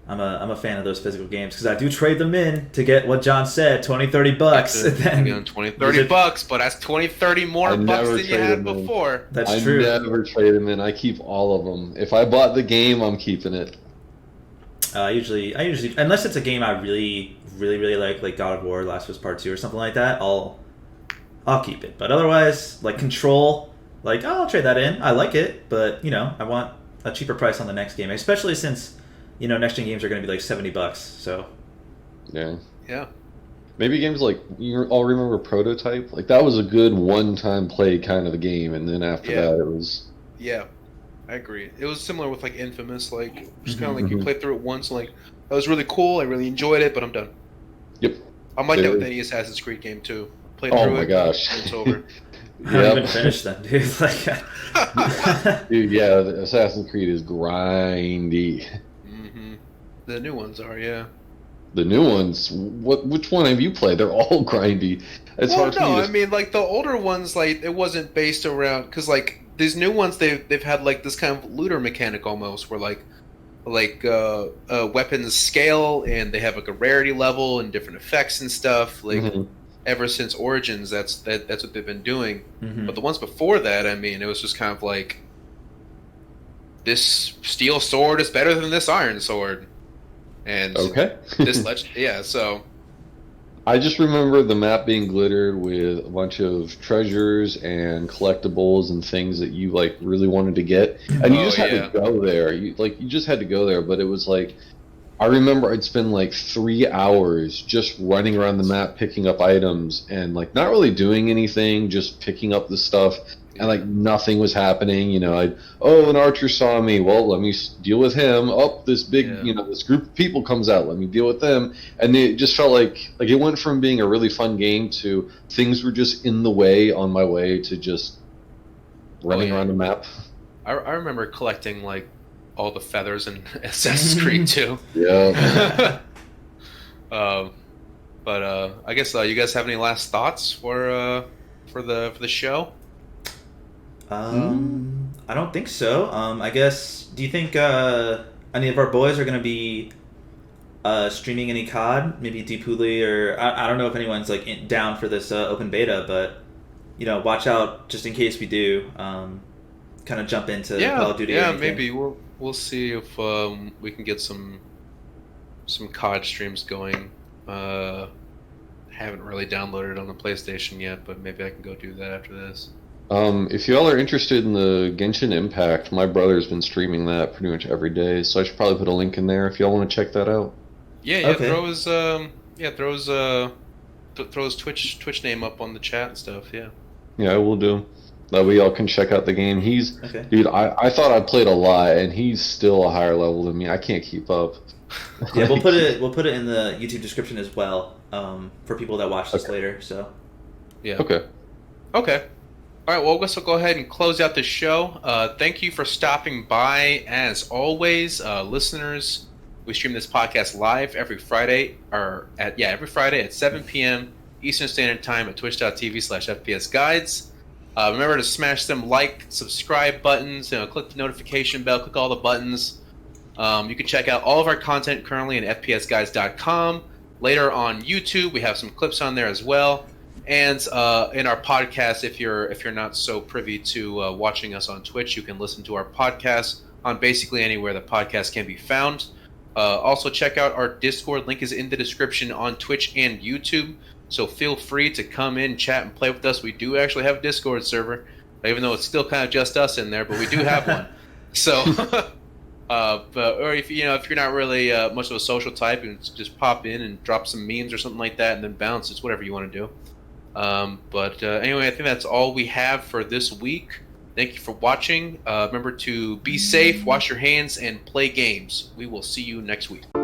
C: I'm a fan of those physical games because I do trade them in to get what John said, $20-$30. And then
A: $20-$30, but that's 20-30 more bucks than you had before.
C: That's true.
B: I never trade them in. I keep all of them. If I bought the game, I'm keeping it.
C: I usually, unless it's a game I really like God of War, Last of Us Part 2 or something like that, I'll keep it. But otherwise, like Control, like, I'll trade that in. I like it, but I want a cheaper price on the next game, especially since next gen games are going to be like $70. So
B: yeah. Maybe games like you all remember Prototype. Like that was a good one-time play kind of a game, and then after that it was.
A: Yeah, I agree. It was similar with like Infamous. Like just kind of like you played through it once, and like that was really cool. I really enjoyed it, but I'm done.
B: Yep.
A: I'm like that with any Assassin's Creed game too. Played
B: oh
A: through
B: my
A: it,
B: gosh,
A: it's over.
C: I haven't even finished them, dude.
B: Dude, yeah, the Assassin's Creed is grindy.
A: The new ones are, yeah.
B: The new ones. Which one have you played? They're all grindy. It's hard for me to...
A: I mean, like the older ones, like it wasn't based around because like these new ones, they've had like this kind of looter mechanic almost, where like weapons scale and they have like a rarity level and different effects and stuff. Like ever since Origins, that's what they've been doing. But the ones before that, I mean, it was just kind of like this steel sword is better than this iron sword. And so
B: I just remember the map being glittered with a bunch of treasures and collectibles and things that you like really wanted to get, and you just had to go there. You just had to go there, but it was like I remember I'd spend like 3 hours just running around the map picking up items and like not really doing anything, just picking up the stuff. And like nothing was happening, an archer saw me. Well, let me deal with him. Oh, this big, this group of people comes out. Let me deal with them. And it just felt like it went from being a really fun game to things were just in the way on my way to just running around the map.
A: I remember collecting like all the feathers in Assassin's Creed 2.
B: Yeah.
A: But I guess you guys have any last thoughts for the show?
C: I don't think so. I guess, do you think any of our boys are going to be streaming any COD? Maybe Deep Hooley, or I don't know if anyone's like down for this open beta, but watch out just in case we do. Kind of jump into Call of Duty.
A: Yeah, maybe we'll see if we can get some COD streams going. Haven't really downloaded it on the PlayStation yet, but maybe I can go do that after this.
B: If y'all are interested in the Genshin Impact, my brother's been streaming that pretty much every day, so I should probably put a link in there if y'all want to check that out.
A: Yeah, okay. Throw his Twitch name up on the chat and stuff. Yeah.
B: Yeah, I will do. That way y'all can check out the game.
C: Okay.
B: Dude, I thought I played a lot, and he's still a higher level than me. I can't keep up.
C: Yeah,
B: Like,
C: we'll put it in the YouTube description as well, for people that watch this
B: Okay.
C: later. So
A: Yeah.
B: Okay.
A: Okay. All right. Well, I guess we'll go ahead and close out the show. Thank you for stopping by. As always, listeners, we stream this podcast live every Friday, every Friday at 7 p.m. Eastern Standard Time at twitch.tv/FPSGuides. Remember to smash them subscribe buttons, click the notification bell, click all the buttons. You can check out all of our content currently at FPSguides.com. Later on YouTube, we have some clips on there as well. And in our podcast, if you're not so privy to watching us on Twitch, you can listen to our podcast on basically anywhere the podcast can be found. Also, check out our Discord. Link is in the description on Twitch and YouTube. So feel free to come in, chat, and play with us. We do actually have a Discord server, even though it's still kind of just us in there, but we do have one. So, or if you're not really much of a social type, you can just pop in and drop some memes or something like that, and then bounce. It's whatever you want to do. But anyway, I think that's all we have for this week. Thank you for watching. Remember to be safe, wash your hands, and play games. We will see you next week.